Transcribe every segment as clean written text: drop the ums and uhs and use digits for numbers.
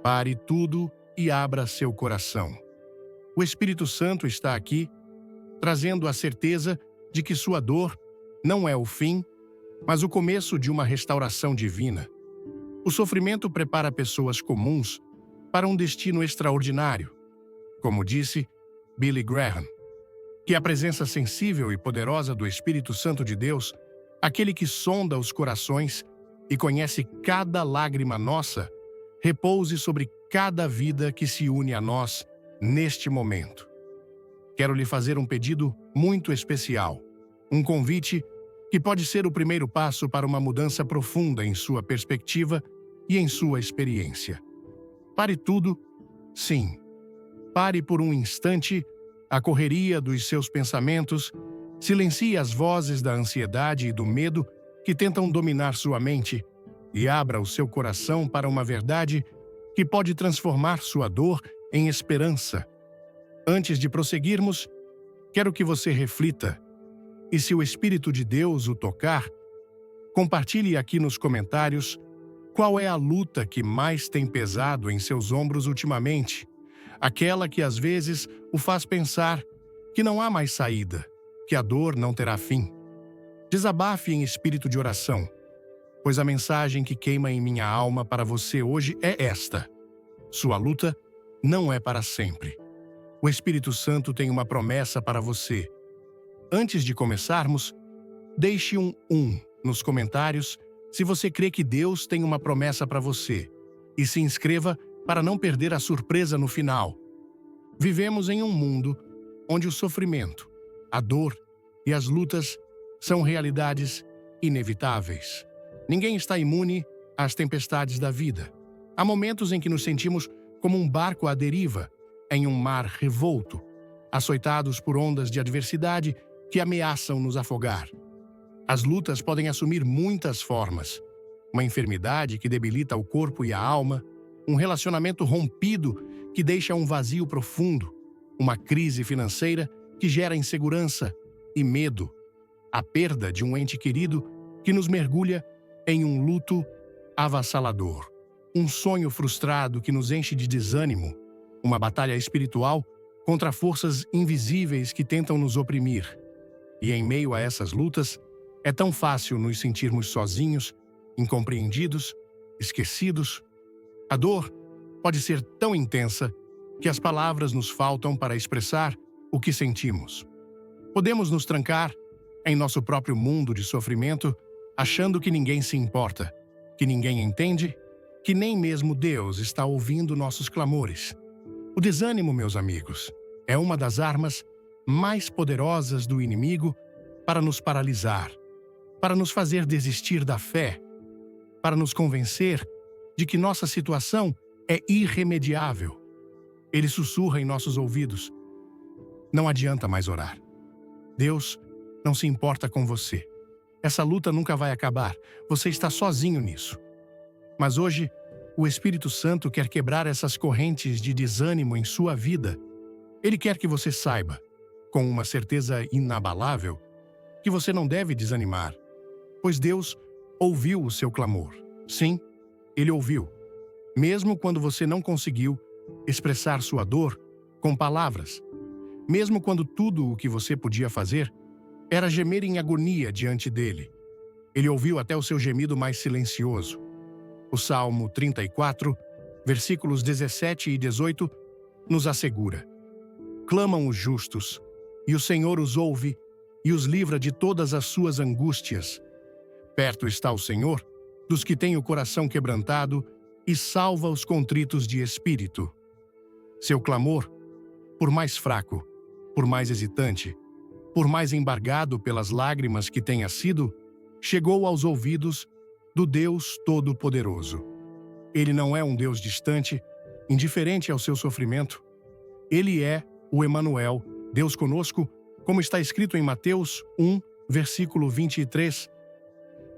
Pare tudo e abra seu coração. O Espírito Santo está aqui, trazendo a certeza de que sua dor não é o fim, mas o começo de uma restauração divina. O sofrimento prepara pessoas comuns para um destino extraordinário. Como disse Billy Graham, que a presença sensível e poderosa do Espírito Santo de Deus, aquele que sonda os corações e conhece cada lágrima nossa, repouse sobre cada vida que se une a nós neste momento. Quero lhe fazer um pedido muito especial, um convite que pode ser o primeiro passo para uma mudança profunda em sua perspectiva e em sua experiência. Pare tudo, sim. Pare por um instante a correria dos seus pensamentos, silencie as vozes da ansiedade e do medo que tentam dominar sua mente e abra o seu coração para uma verdade que pode transformar sua dor em esperança. Antes de prosseguirmos, quero que você reflita, e se o Espírito de Deus o tocar, compartilhe aqui nos comentários qual é a luta que mais tem pesado em seus ombros ultimamente, aquela que às vezes o faz pensar que não há mais saída, que a dor não terá fim. Desabafe em espírito de oração, pois a mensagem que queima em minha alma para você hoje é esta: sua luta não é para sempre. O Espírito Santo tem uma promessa para você. Antes de começarmos, deixe um nos comentários se você crê que Deus tem uma promessa para você, e se inscreva para não perder a surpresa no final. Vivemos em um mundo onde o sofrimento, a dor e as lutas são realidades inevitáveis. Ninguém está imune às tempestades da vida. Há momentos em que nos sentimos como um barco à deriva, em um mar revolto, açoitados por ondas de adversidade que ameaçam nos afogar. As lutas podem assumir muitas formas. Uma enfermidade que debilita o corpo e a alma, um relacionamento rompido que deixa um vazio profundo, uma crise financeira que gera insegurança e medo, a perda de um ente querido que nos mergulha em um luto avassalador, um sonho frustrado que nos enche de desânimo, uma batalha espiritual contra forças invisíveis que tentam nos oprimir. E em meio a essas lutas, é tão fácil nos sentirmos sozinhos, incompreendidos, esquecidos. A dor pode ser tão intensa que as palavras nos faltam para expressar o que sentimos. Podemos nos trancar em nosso próprio mundo de sofrimento, achando que ninguém se importa, que ninguém entende, que nem mesmo Deus está ouvindo nossos clamores. O desânimo, meus amigos, é uma das armas mais poderosas do inimigo para nos paralisar, para nos fazer desistir da fé, para nos convencer de que nossa situação é irremediável. Ele sussurra em nossos ouvidos: não adianta mais orar. Deus não se importa com você. Essa luta nunca vai acabar. Você está sozinho nisso. Mas hoje, o Espírito Santo quer quebrar essas correntes de desânimo em sua vida. Ele quer que você saiba, com uma certeza inabalável, que você não deve desanimar, pois Deus ouviu o seu clamor. Sim, Ele ouviu. Mesmo quando você não conseguiu expressar sua dor com palavras, mesmo quando tudo o que você podia fazer era gemer em agonia diante dele, Ele ouviu até o seu gemido mais silencioso. O Salmo 34, versículos 17 e 18, nos assegura: clamam os justos, e o Senhor os ouve e os livra de todas as suas angústias. Perto está o Senhor dos que têm o coração quebrantado e salva os contritos de espírito. Seu clamor, por mais fraco, por mais hesitante, por mais embargado pelas lágrimas que tenha sido, chegou aos ouvidos do Deus Todo-Poderoso. Ele não é um Deus distante, indiferente ao seu sofrimento. Ele é o Emanuel, Deus conosco, como está escrito em Mateus 1, versículo 23.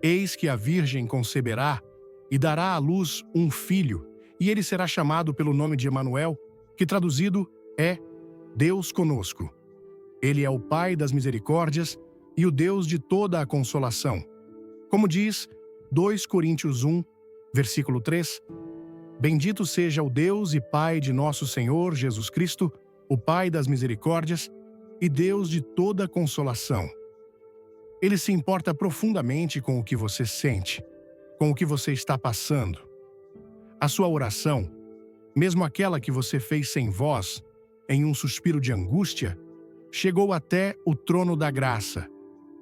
Eis que a Virgem conceberá e dará à luz um filho, e ele será chamado pelo nome de Emanuel, que traduzido é Deus conosco. Ele é o Pai das misericórdias e o Deus de toda a consolação. Como diz 2 Coríntios 1, versículo 3, Bendito seja o Deus e Pai de nosso Senhor Jesus Cristo, o Pai das misericórdias e Deus de toda consolação. Ele se importa profundamente com o que você sente, com o que você está passando. A sua oração, mesmo aquela que você fez sem voz, em um suspiro de angústia, chegou até o trono da graça.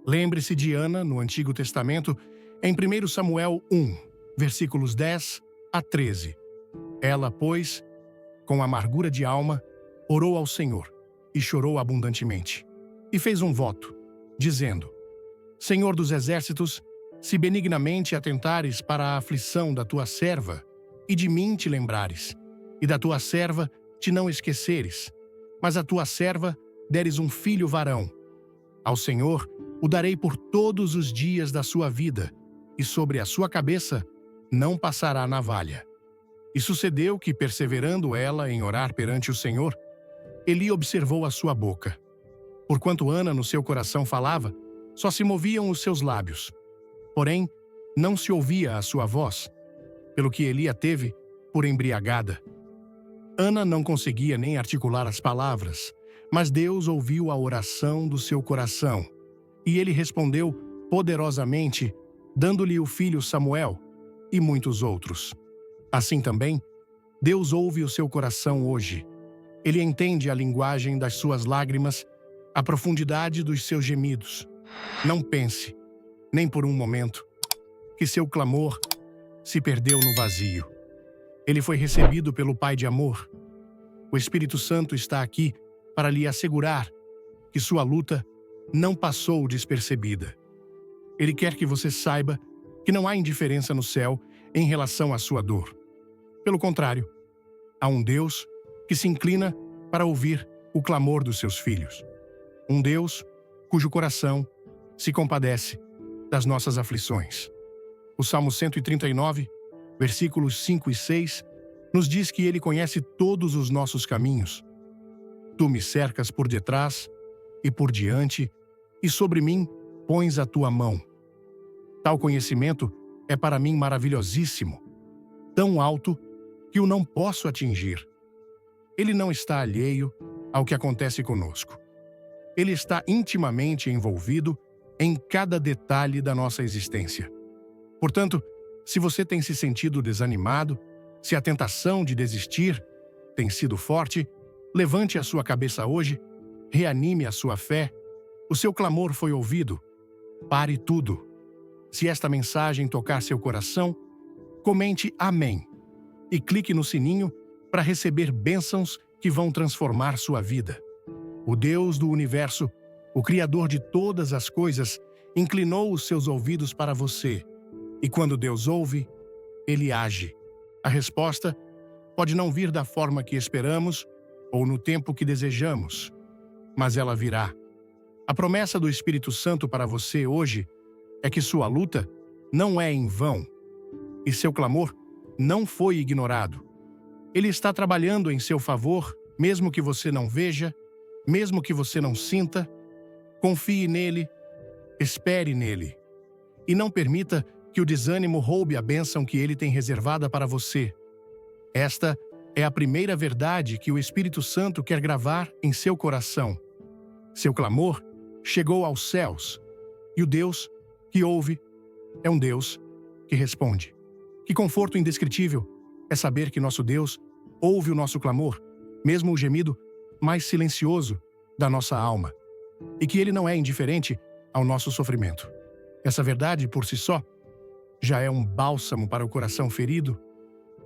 Lembre-se de Ana, no Antigo Testamento, em 1 Samuel 1, versículos 10 a 13. Ela, pois, com amargura de alma, orou ao Senhor e chorou abundantemente. E fez um voto, dizendo: Senhor dos exércitos, se benignamente atentares para a aflição da tua serva, e de mim te lembrares, e da tua serva te não esqueceres, mas a tua serva deres um filho varão. Ao Senhor o darei por todos os dias da sua vida, e sobre a sua cabeça não passará navalha. E sucedeu que, perseverando ela em orar perante o Senhor, Eli observou a sua boca. Porquanto Ana no seu coração falava, só se moviam os seus lábios. Porém, não se ouvia a sua voz, pelo que Eli a teve por embriagada. Ana não conseguia nem articular as palavras, mas Deus ouviu a oração do seu coração, e ele respondeu poderosamente, dando-lhe o filho Samuel e muitos outros. Assim também, Deus ouve o seu coração hoje. Ele entende a linguagem das suas lágrimas, a profundidade dos seus gemidos. Não pense, nem por um momento, que seu clamor se perdeu no vazio. Ele foi recebido pelo Pai de amor. O Espírito Santo está aqui para lhe assegurar que sua luta não passou despercebida. Ele quer que você saiba que não há indiferença no céu em relação à sua dor. Pelo contrário, há um Deus que se inclina para ouvir o clamor dos seus filhos. Um Deus cujo coração se compadece das nossas aflições. O Salmo 139, versículos 5 e 6, nos diz que ele conhece todos os nossos caminhos. Tu me cercas por detrás e por diante, e sobre mim pões a tua mão. Tal conhecimento é para mim maravilhosíssimo, tão alto que o não posso atingir. Ele não está alheio ao que acontece conosco. Ele está intimamente envolvido em cada detalhe da nossa existência. Portanto, se você tem se sentido desanimado, se a tentação de desistir tem sido forte, levante a sua cabeça hoje, reanime a sua fé. O seu clamor foi ouvido. Pare tudo. Se esta mensagem tocar seu coração, comente Amém e clique no sininho para receber bênçãos que vão transformar sua vida. O Deus do universo, o Criador de todas as coisas, inclinou os seus ouvidos para você. E quando Deus ouve, Ele age. A resposta pode não vir da forma que esperamos ou no tempo que desejamos, mas ela virá. A promessa do Espírito Santo para você hoje é que sua luta não é em vão e seu clamor não foi ignorado. Ele está trabalhando em seu favor, mesmo que você não veja, mesmo que você não sinta. Confie nele, espere nele e não permita que o desânimo roube a bênção que ele tem reservada para você. Esta é a primeira verdade que o Espírito Santo quer gravar em seu coração. Seu clamor chegou aos céus, e o Deus que ouve é um Deus que responde. Que conforto indescritível é saber que nosso Deus ouve o nosso clamor, mesmo o gemido mais silencioso da nossa alma, e que Ele não é indiferente ao nosso sofrimento. Essa verdade, por si só, já é um bálsamo para o coração ferido,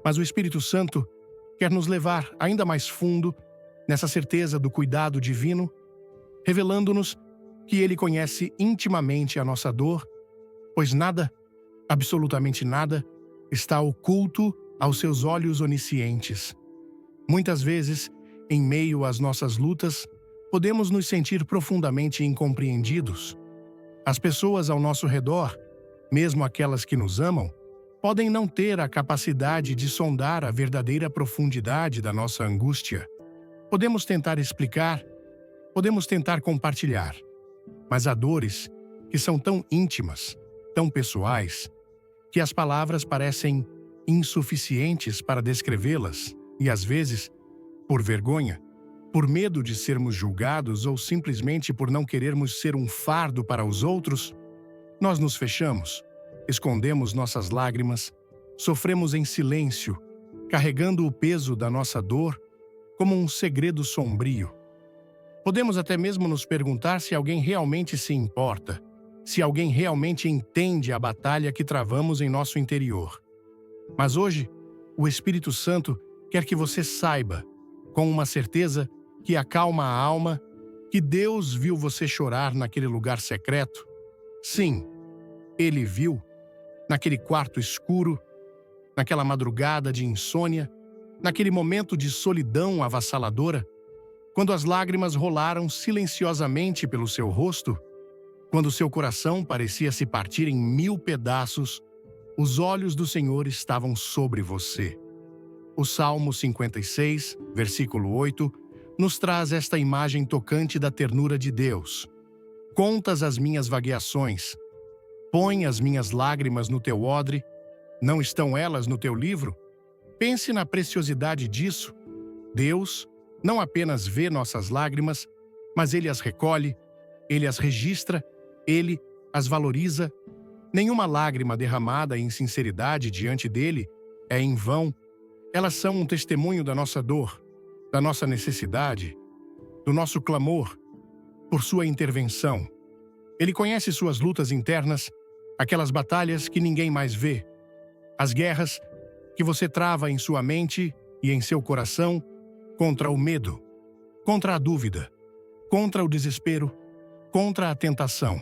mas o Espírito Santo quer nos levar ainda mais fundo nessa certeza do cuidado divino, revelando-nos que Ele conhece intimamente a nossa dor, pois nada, absolutamente nada, está oculto aos seus olhos oniscientes. Muitas vezes, em meio às nossas lutas, podemos nos sentir profundamente incompreendidos. As pessoas ao nosso redor, mesmo aquelas que nos amam, podem não ter a capacidade de sondar a verdadeira profundidade da nossa angústia. Podemos tentar explicar, podemos tentar compartilhar, mas há dores que são tão íntimas, tão pessoais, que as palavras parecem insuficientes para descrevê-las e, às vezes, por vergonha, por medo de sermos julgados ou simplesmente por não querermos ser um fardo para os outros, nós nos fechamos, escondemos nossas lágrimas, sofremos em silêncio, carregando o peso da nossa dor como um segredo sombrio. Podemos até mesmo nos perguntar se alguém realmente se importa, se alguém realmente entende a batalha que travamos em nosso interior. Mas hoje, o Espírito Santo quer que você saiba, com uma certeza que acalma a alma, que Deus viu você chorar naquele lugar secreto. Sim, Ele viu, naquele quarto escuro, naquela madrugada de insônia, naquele momento de solidão avassaladora, quando as lágrimas rolaram silenciosamente pelo seu rosto, quando seu coração parecia se partir em 1000 pedaços, os olhos do Senhor estavam sobre você. O Salmo 56, versículo 8, nos traz esta imagem tocante da ternura de Deus. Contas as minhas vagueações, põe as minhas lágrimas no teu odre, não estão elas no teu livro? Pense na preciosidade disso. Deus não apenas vê nossas lágrimas, mas Ele as recolhe, Ele as registra, Ele as valoriza. Nenhuma lágrima derramada em sinceridade diante dele é em vão. Elas são um testemunho da nossa dor, da nossa necessidade, do nosso clamor por sua intervenção. Ele conhece suas lutas internas, aquelas batalhas que ninguém mais vê, as guerras que você trava em sua mente e em seu coração contra o medo, contra a dúvida, contra o desespero, contra a tentação.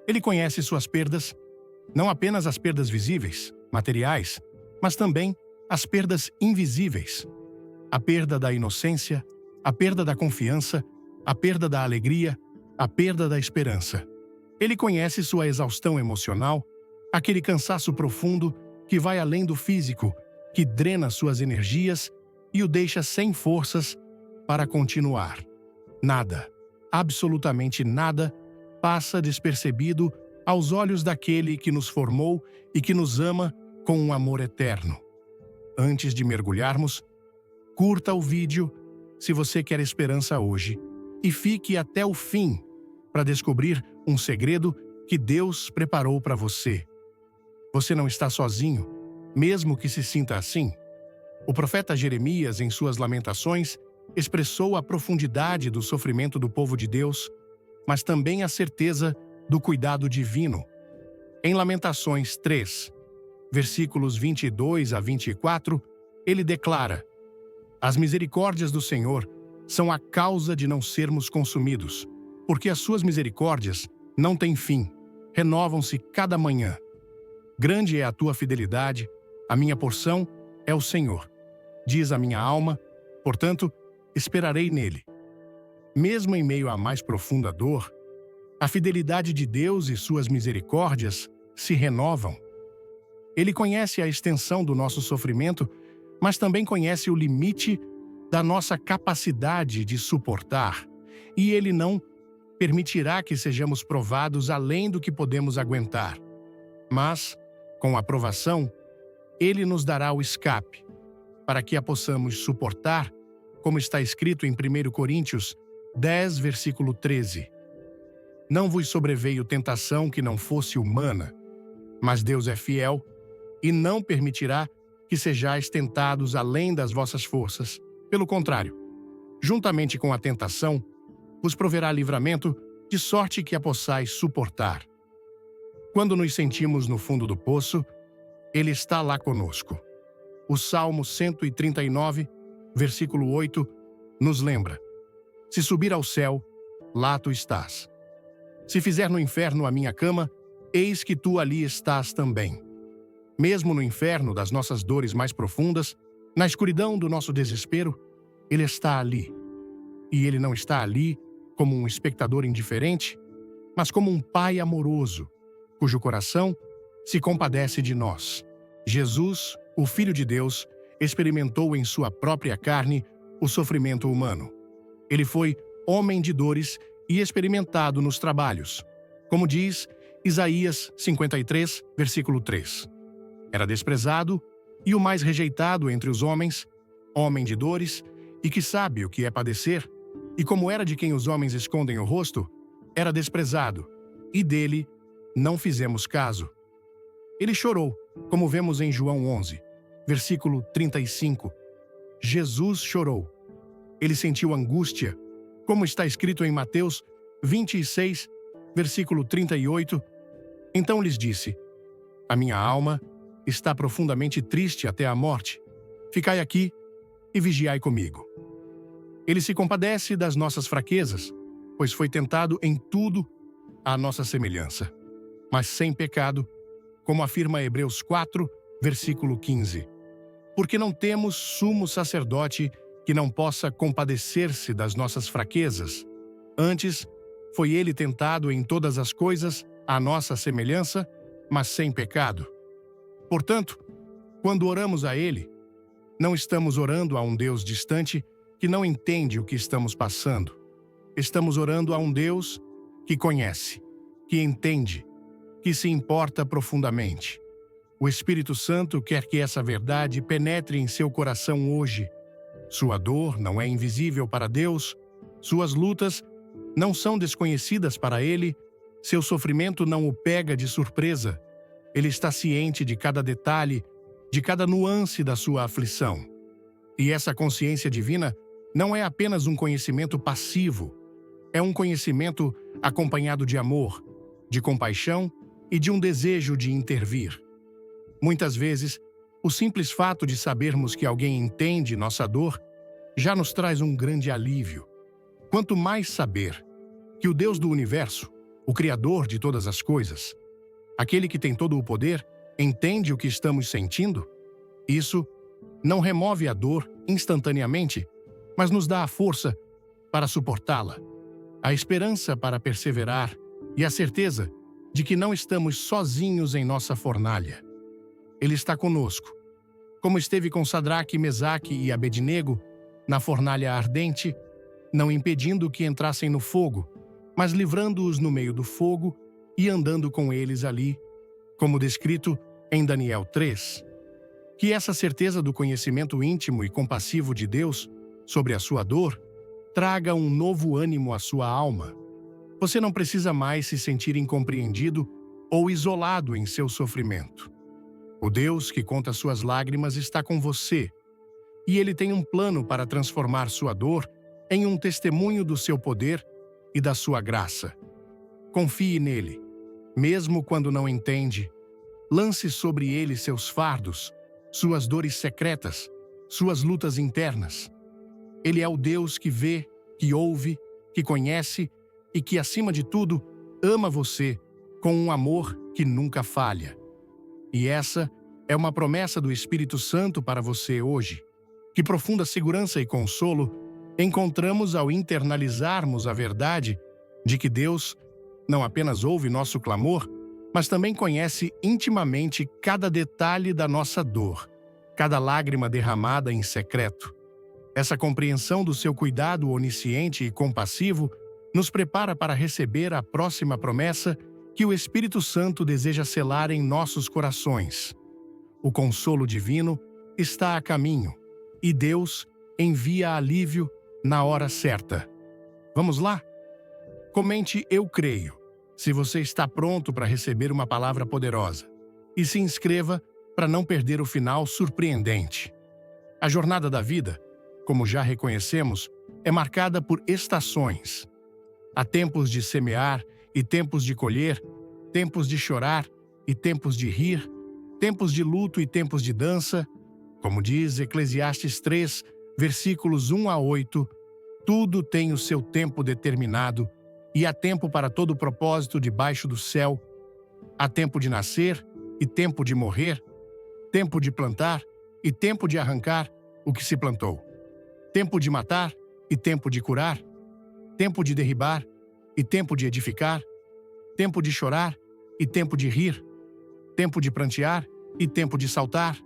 Ele conhece suas perdas, não apenas as perdas visíveis, materiais, mas também as perdas invisíveis. A perda da inocência, a perda da confiança, a perda da alegria, a perda da esperança. Ele conhece sua exaustão emocional, aquele cansaço profundo que vai além do físico, que drena suas energias e o deixa sem forças para continuar. Nada, absolutamente nada, passa despercebido aos olhos daquele que nos formou e que nos ama com um amor eterno. Antes de mergulharmos, curta o vídeo se você quer esperança hoje e fique até o fim para descobrir um segredo que Deus preparou para você. Você não está sozinho, mesmo que se sinta assim. O profeta Jeremias, em suas lamentações, expressou a profundidade do sofrimento do povo de Deus, mas também a certeza do cuidado divino. Em Lamentações 3, versículos 22 a 24, ele declara: As misericórdias do Senhor são a causa de não sermos consumidos, porque as suas misericórdias não têm fim, renovam-se cada manhã. Grande é a tua fidelidade, a minha porção é o Senhor. Diz a minha alma, portanto, esperarei nele. Mesmo em meio à mais profunda dor, a fidelidade de Deus e suas misericórdias se renovam. Ele conhece a extensão do nosso sofrimento, mas também conhece o limite da nossa capacidade de suportar, e Ele não permitirá que sejamos provados além do que podemos aguentar. Mas, com a provação, Ele nos dará o escape, para que a possamos suportar, como está escrito em 1 Coríntios 10, versículo 13. Não vos sobreveio tentação que não fosse humana, mas Deus é fiel e não permitirá que sejais tentados além das vossas forças. Pelo contrário, juntamente com a tentação, vos proverá livramento, de sorte que a possais suportar. Quando nos sentimos no fundo do poço, Ele está lá conosco. O Salmo 139, versículo 8, nos lembra: Se subir ao céu, lá tu estás. Se fizer no inferno a minha cama, eis que tu ali estás também. Mesmo no inferno das nossas dores mais profundas, na escuridão do nosso desespero, Ele está ali. E Ele não está ali como um espectador indiferente, mas como um Pai amoroso, cujo coração se compadece de nós. Jesus, o Filho de Deus, experimentou em sua própria carne o sofrimento humano. Ele foi homem de dores e experimentado nos trabalhos, como diz Isaías 53, versículo 3. Era desprezado, e o mais rejeitado entre os homens, homem de dores, e que sabe o que é padecer, e como era de quem os homens escondem o rosto, era desprezado, e dele não fizemos caso. Ele chorou, como vemos em João 11, versículo 35. Jesus chorou. Ele sentiu angústia, como está escrito em Mateus 26, versículo 38. Então lhes disse: a minha alma está profundamente triste até a morte. Ficai aqui e vigiai comigo. Ele se compadece das nossas fraquezas, pois foi tentado em tudo à nossa semelhança, mas sem pecado, como afirma Hebreus 4, versículo 15. Porque não temos sumo sacerdote que não possa compadecer-se das nossas fraquezas. Antes, foi ele tentado em todas as coisas à nossa semelhança, mas sem pecado. Portanto, quando oramos a ele, não estamos orando a um Deus distante que não entende o que estamos passando. Estamos orando a um Deus que conhece, que entende, que se importa profundamente. O Espírito Santo quer que essa verdade penetre em seu coração hoje. Sua dor não é invisível para Deus, suas lutas não são desconhecidas para ele, seu sofrimento não o pega de surpresa. Ele está ciente de cada detalhe, de cada nuance da sua aflição. E essa consciência divina não é apenas um conhecimento passivo, é um conhecimento acompanhado de amor, de compaixão e de um desejo de intervir. Muitas vezes, o simples fato de sabermos que alguém entende nossa dor já nos traz um grande alívio. Quanto mais saber que o Deus do universo, o Criador de todas as coisas, aquele que tem todo o poder, entende o que estamos sentindo, isso não remove a dor instantaneamente, mas nos dá a força para suportá-la, a esperança para perseverar e a certeza de que não estamos sozinhos em nossa fornalha. Ele está conosco, como esteve com Sadraque, Mesaque e Abednego na fornalha ardente, não impedindo que entrassem no fogo, mas livrando-os no meio do fogo e andando com eles ali, como descrito em Daniel 3. Que essa certeza do conhecimento íntimo e compassivo de Deus sobre a sua dor traga um novo ânimo à sua alma. Você não precisa mais se sentir incompreendido ou isolado em seu sofrimento. O Deus que conta suas lágrimas está com você, e Ele tem um plano para transformar sua dor em um testemunho do seu poder e da sua graça. Confie nele, mesmo quando não entende. Lance sobre ele seus fardos, suas dores secretas, suas lutas internas. Ele é o Deus que vê, que ouve, que conhece e que, acima de tudo, ama você com um amor que nunca falha. E essa é uma promessa do Espírito Santo para você hoje. Que profunda segurança e consolo encontramos ao internalizarmos a verdade de que Deus não apenas ouve nosso clamor, mas também conhece intimamente cada detalhe da nossa dor, cada lágrima derramada em secreto. Essa compreensão do seu cuidado onisciente e compassivo nos prepara para receber a próxima promessa que o Espírito Santo deseja selar em nossos corações. O consolo divino está a caminho, e Deus envia alívio na hora certa. Vamos lá? Comente "Eu creio" se você está pronto para receber uma palavra poderosa. E se inscreva para não perder o final surpreendente. A jornada da vida, como já reconhecemos, é marcada por estações. Há tempos de semear e tempos de colher, tempos de chorar e tempos de rir, tempos de luto e tempos de dança. Como diz Eclesiastes 3, versículos 1 a 8, tudo tem o seu tempo determinado, e há tempo para todo propósito debaixo do céu. Há tempo de nascer e tempo de morrer, tempo de plantar e tempo de arrancar o que se plantou, tempo de matar e tempo de curar, tempo de derribar e tempo de edificar, tempo de chorar e tempo de rir, tempo de prantear e tempo de saltar,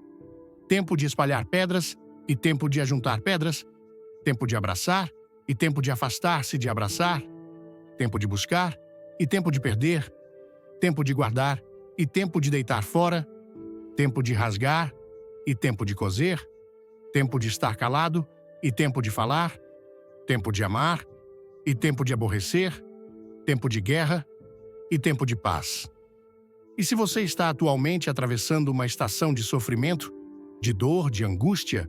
tempo de espalhar pedras e tempo de ajuntar pedras, tempo de abraçar e tempo de afastar-se de abraçar, tempo de buscar e tempo de perder, tempo de guardar e tempo de deitar fora, tempo de rasgar e tempo de coser, tempo de estar calado e tempo de falar, tempo de amar e tempo de aborrecer, tempo de guerra e tempo de paz. E se você está atualmente atravessando uma estação de sofrimento, de dor, de angústia,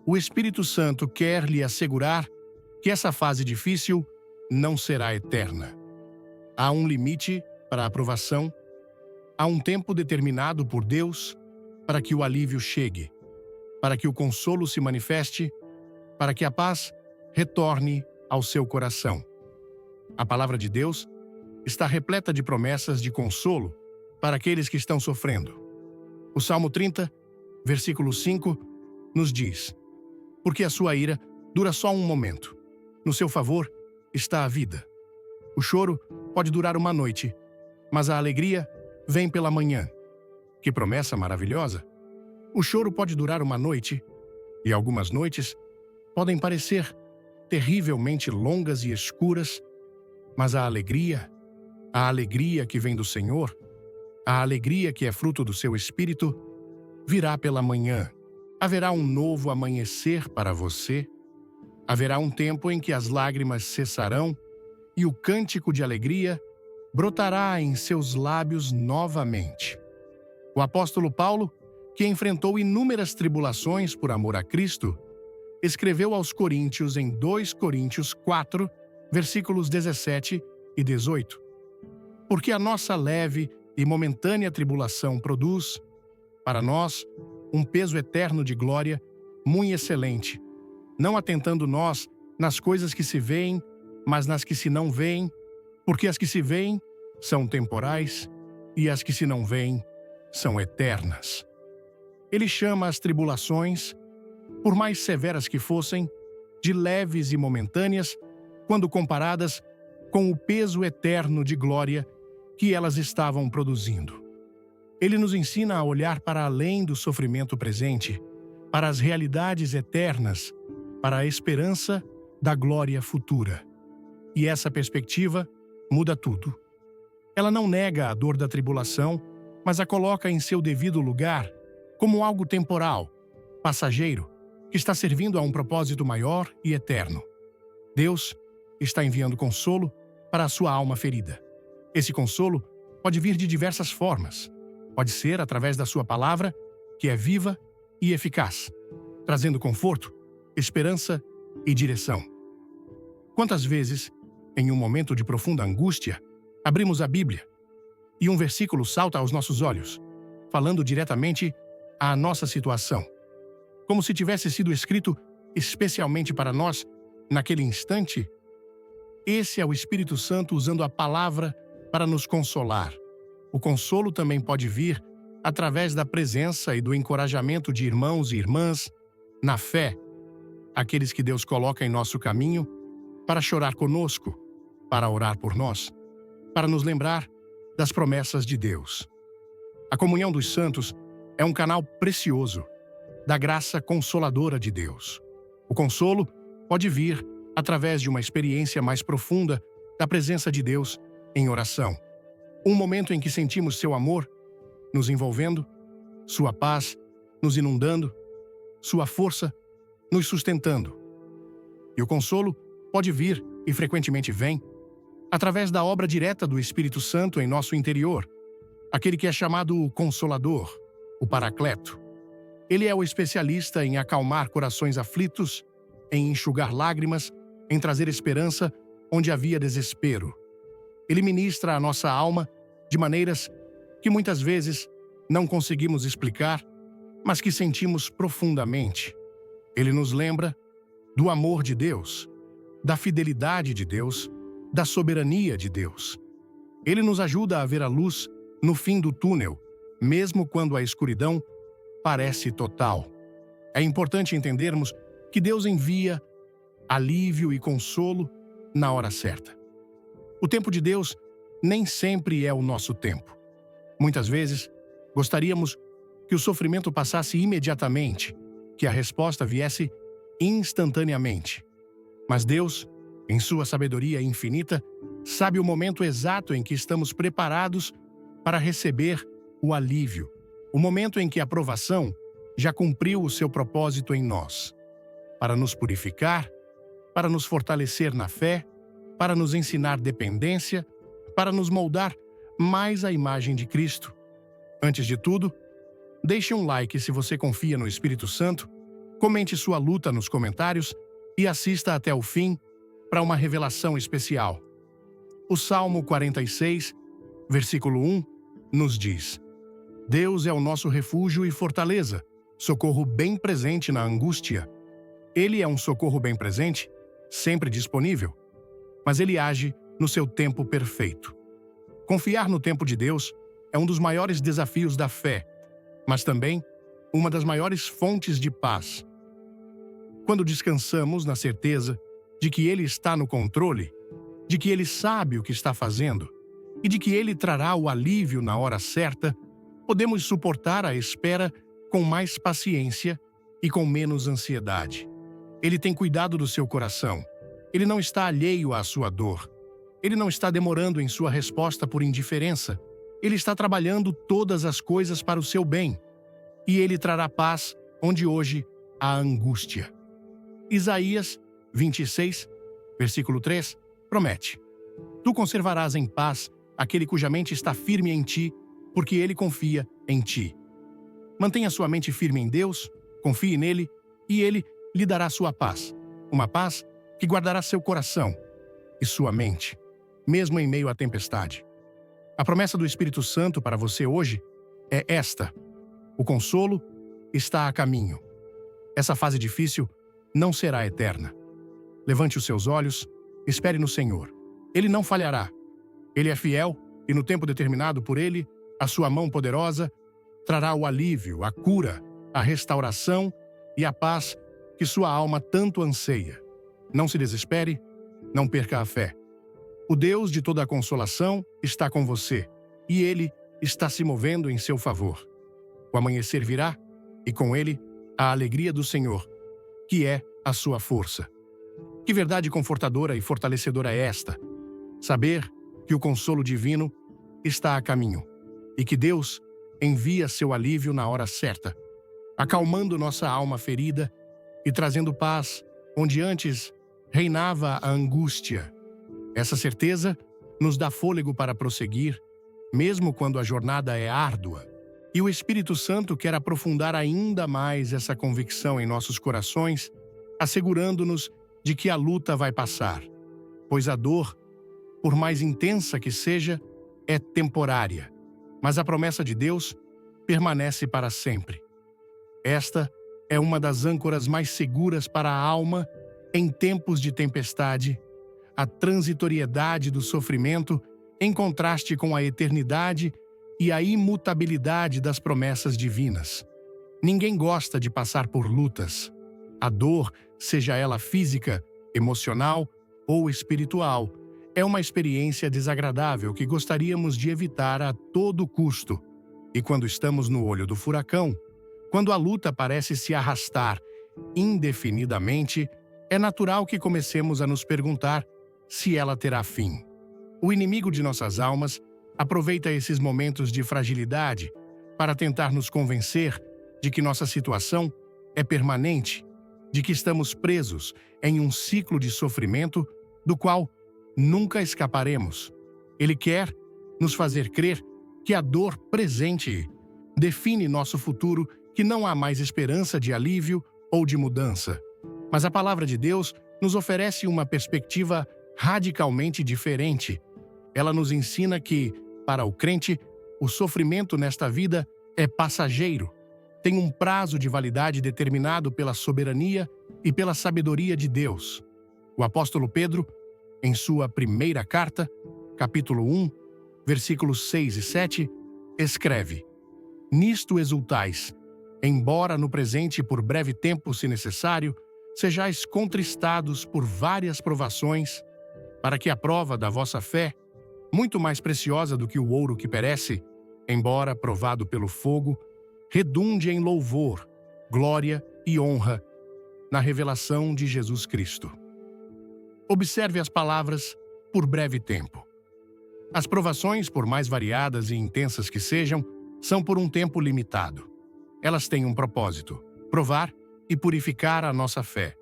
o Espírito Santo quer lhe assegurar que essa fase difícil não será eterna. Há um limite para a aprovação, há um tempo determinado por Deus para que o alívio chegue, para que o consolo se manifeste, para que a paz retorne ao seu coração. A palavra de Deus está repleta de promessas de consolo para aqueles que estão sofrendo. O Salmo 30, versículo 5, nos diz: porque a sua ira dura só um momento. No seu favor está a vida. O choro pode durar uma noite, mas a alegria vem pela manhã. Que promessa maravilhosa! O choro pode durar uma noite, e algumas noites podem parecer terrivelmente longas e escuras, mas a alegria que vem do Senhor, a alegria que é fruto do seu Espírito, virá pela manhã. Haverá um novo amanhecer para você. Haverá um tempo em que as lágrimas cessarão e o cântico de alegria brotará em seus lábios novamente. O apóstolo Paulo, que enfrentou inúmeras tribulações por amor a Cristo, escreveu aos Coríntios em 2 Coríntios 4, versículos 17 e 18. Porque a nossa leve e momentânea tribulação produz, para nós, um peso eterno de glória muito excelente, não atentando nós nas coisas que se veem, mas nas que se não veem, porque as que se veem são temporais e as que se não veem são eternas. Ele chama as tribulações, por mais severas que fossem, de leves e momentâneas, quando comparadas com o peso eterno de glória que elas estavam produzindo. Ele nos ensina a olhar para além do sofrimento presente, para as realidades eternas, para a esperança da glória futura. E essa perspectiva muda tudo. Ela não nega a dor da tribulação, mas a coloca em seu devido lugar como algo temporal, passageiro, que está servindo a um propósito maior e eterno. Deus está enviando consolo para a sua alma ferida. Esse consolo pode vir de diversas formas. Pode ser através da sua palavra, que é viva e eficaz, trazendo conforto, esperança e direção. Quantas vezes, em um momento de profunda angústia, abrimos a Bíblia e um versículo salta aos nossos olhos, falando diretamente à nossa situação, como se tivesse sido escrito especialmente para nós naquele instante? Esse é o Espírito Santo usando a palavra para nos consolar. O consolo também pode vir através da presença e do encorajamento de irmãos e irmãs na fé, aqueles que Deus coloca em nosso caminho para chorar conosco, para orar por nós, para nos lembrar das promessas de Deus. A comunhão dos santos é um canal precioso da graça consoladora de Deus. O consolo pode vir através de uma experiência mais profunda da presença de Deus em oração. Um momento em que sentimos seu amor nos envolvendo, sua paz nos inundando, sua força nos sustentando. E o consolo pode vir, e frequentemente vem, através da obra direta do Espírito Santo em nosso interior, aquele que é chamado o Consolador, o Paracleto. Ele é o especialista em acalmar corações aflitos, em enxugar lágrimas, em trazer esperança onde havia desespero. Ele ministra a nossa alma de maneiras que muitas vezes não conseguimos explicar, mas que sentimos profundamente. Ele nos lembra do amor de Deus, da fidelidade de Deus, da soberania de Deus. Ele nos ajuda a ver a luz no fim do túnel, mesmo quando a escuridão parece total. É importante entendermos que Deus envia alívio e consolo na hora certa. O tempo de Deus nem sempre é o nosso tempo. Muitas vezes, gostaríamos que o sofrimento passasse imediatamente, que a resposta viesse instantaneamente. Mas Deus, em sua sabedoria infinita, sabe o momento exato em que estamos preparados para receber o alívio, o momento em que a provação já cumpriu o seu propósito em nós, para nos purificar, para nos fortalecer na fé, para nos ensinar dependência, para nos moldar mais à imagem de Cristo. Antes de tudo, deixe um like se você confia no Espírito Santo, comente sua luta nos comentários e assista até o fim para uma revelação especial. O Salmo 46, versículo 1, nos diz: Deus é o nosso refúgio e fortaleza, socorro bem presente na angústia. Ele é um socorro bem presente, sempre disponível, mas ele age no seu tempo perfeito. Confiar no tempo de Deus é um dos maiores desafios da fé, mas também uma das maiores fontes de paz. Quando descansamos na certeza de que Ele está no controle, de que Ele sabe o que está fazendo e de que Ele trará o alívio na hora certa, podemos suportar a espera com mais paciência e com menos ansiedade. Ele tem cuidado do seu coração. Ele não está alheio à sua dor. Ele não está demorando em sua resposta por indiferença. Ele está trabalhando todas as coisas para o seu bem. E Ele trará paz onde hoje há angústia. Isaías 26, versículo 3, promete: Tu conservarás em paz aquele cuja mente está firme em ti, porque ele confia em ti. Mantenha sua mente firme em Deus, confie nele, e ele lhe dará sua paz. Uma paz que guardará seu coração e sua mente, mesmo em meio à tempestade. A promessa do Espírito Santo para você hoje é esta: o consolo está a caminho. Essa fase difícil não será eterna. Levante os seus olhos, espere no Senhor. Ele não falhará. Ele é fiel e no tempo determinado por Ele, a sua mão poderosa trará o alívio, a cura, a restauração e a paz que sua alma tanto anseia. Não se desespere, não perca a fé. O Deus de toda a consolação está com você e Ele está se movendo em seu favor. O amanhecer virá e com ele a alegria do Senhor, que é a sua força. Que verdade confortadora e fortalecedora é esta: saber que o consolo divino está a caminho e que Deus envia seu alívio na hora certa, acalmando nossa alma ferida e trazendo paz onde antes reinava a angústia. Essa certeza nos dá fôlego para prosseguir, mesmo quando a jornada é árdua. E o Espírito Santo quer aprofundar ainda mais essa convicção em nossos corações, assegurando-nos de que a luta vai passar, pois a dor, por mais intensa que seja, é temporária, mas a promessa de Deus permanece para sempre. Esta é uma das âncoras mais seguras para a alma em tempos de tempestade, a transitoriedade do sofrimento em contraste com a eternidade e a imutabilidade das promessas divinas. Ninguém gosta de passar por lutas. A dor, seja ela física, emocional ou espiritual, é uma experiência desagradável que gostaríamos de evitar a todo custo. E quando estamos no olho do furacão, quando a luta parece se arrastar indefinidamente, é natural que comecemos a nos perguntar se ela terá fim. O inimigo de nossas almas aproveita esses momentos de fragilidade para tentar nos convencer de que nossa situação é permanente, de que estamos presos em um ciclo de sofrimento do qual nunca escaparemos. Ele quer nos fazer crer que a dor presente define nosso futuro, que não há mais esperança de alívio ou de mudança. Mas a palavra de Deus nos oferece uma perspectiva radicalmente diferente. Ela nos ensina que, para o crente, o sofrimento nesta vida é passageiro, tem um prazo de validade determinado pela soberania e pela sabedoria de Deus. O apóstolo Pedro, em sua primeira carta, capítulo 1, versículos 6 e 7, escreve: Nisto exultais, embora no presente por breve tempo, se necessário, sejais contristados por várias provações, para que a prova da vossa fé, muito mais preciosa do que o ouro que perece, embora provado pelo fogo, redunde em louvor, glória e honra na revelação de Jesus Cristo. Observe as palavras por breve tempo. As provações, por mais variadas e intensas que sejam, são por um tempo limitado. Elas têm um propósito: provar e purificar a nossa fé.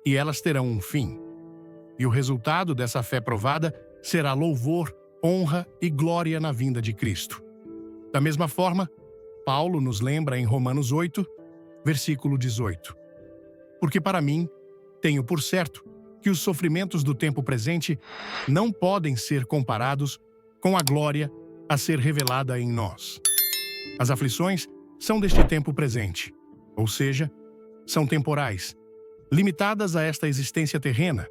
E elas terão um fim. E o resultado dessa fé provada será louvor, honra e glória na vinda de Cristo. Da mesma forma, Paulo nos lembra em Romanos 8, versículo 18. Porque para mim, tenho por certo que os sofrimentos do tempo presente não podem ser comparados com a glória a ser revelada em nós. As aflições são deste tempo presente, ou seja, são temporais, limitadas a esta existência terrena,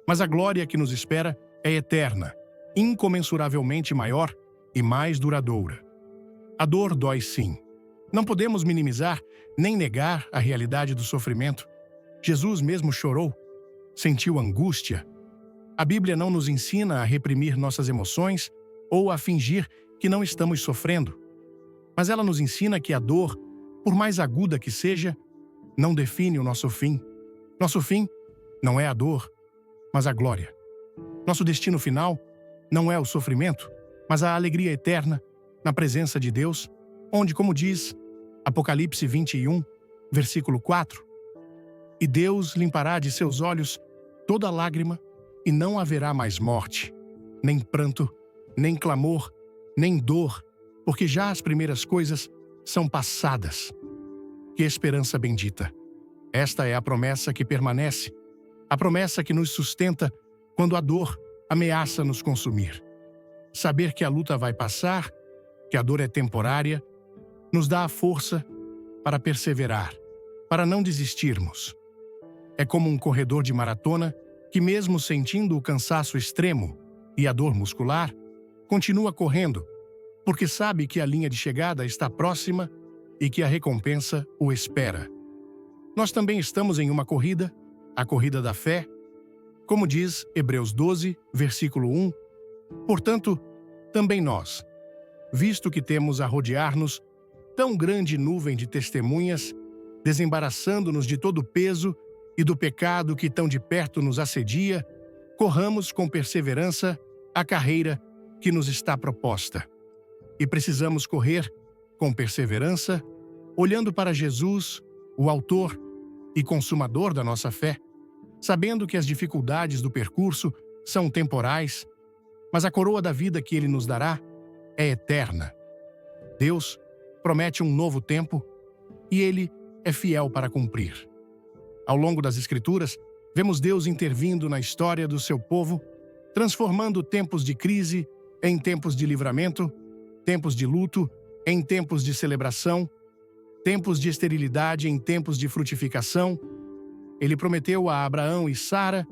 mas a glória que nos espera é eterna, incomensuravelmente maior e mais duradoura. A dor dói sim. Não podemos minimizar nem negar a realidade do sofrimento. Jesus mesmo chorou, sentiu angústia. A Bíblia não nos ensina a reprimir nossas emoções ou a fingir que não estamos sofrendo. Mas ela nos ensina que a dor, por mais aguda que seja, não define o nosso fim. Nosso fim não é a dor, mas a glória. Nosso destino final não é o sofrimento, mas a alegria eterna na presença de Deus, onde, como diz Apocalipse 21, versículo 4, e Deus limpará de seus olhos toda lágrima, e não haverá mais morte, nem pranto, nem clamor, nem dor, porque já as primeiras coisas são passadas. Que esperança bendita! Esta é a promessa que permanece, a promessa que nos sustenta quando a dor ameaça nos consumir. Saber que a luta vai passar, que a dor é temporária, nos dá a força para perseverar, para não desistirmos. É como um corredor de maratona que, mesmo sentindo o cansaço extremo e a dor muscular, continua correndo, porque sabe que a linha de chegada está próxima e que a recompensa o espera. Nós também estamos em uma corrida, a corrida da fé, como diz Hebreus 12, versículo 1. Portanto, também nós, visto que temos a rodear-nos tão grande nuvem de testemunhas, desembaraçando-nos de todo o peso e do pecado que tão de perto nos assedia, corramos com perseverança a carreira que nos está proposta. E precisamos correr com perseverança, olhando para Jesus, o autor e consumador da nossa fé, sabendo que as dificuldades do percurso são temporais, mas a coroa da vida que Ele nos dará é eterna. Deus promete um novo tempo e Ele é fiel para cumprir. Ao longo das Escrituras, vemos Deus intervindo na história do seu povo, transformando tempos de crise em tempos de livramento, tempos de luto em tempos de celebração, tempos de esterilidade em tempos de frutificação. Ele prometeu a Abraão e Sara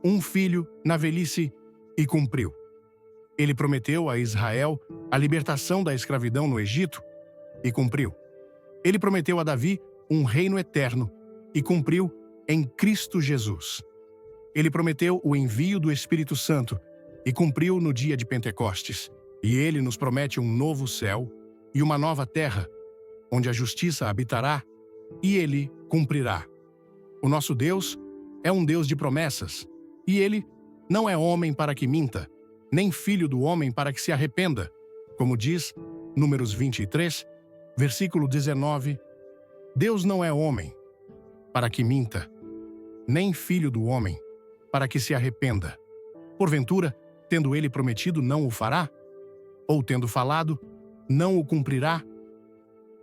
um filho na velhice e cumpriu. Ele prometeu a Israel a libertação da escravidão no Egito e cumpriu. Ele prometeu a Davi um reino eterno e cumpriu em Cristo Jesus. Ele prometeu o envio do Espírito Santo e cumpriu no dia de Pentecostes. E ele nos promete um novo céu e uma nova terra, onde a justiça habitará, e ele cumprirá. O nosso Deus é um Deus de promessas, e ele não é homem para que minta, nem filho do homem para que se arrependa. Como diz Números 23, versículo 19, Deus não é homem para que minta, nem filho do homem para que se arrependa. Porventura, tendo ele prometido, não o fará? Ou tendo falado, não o cumprirá?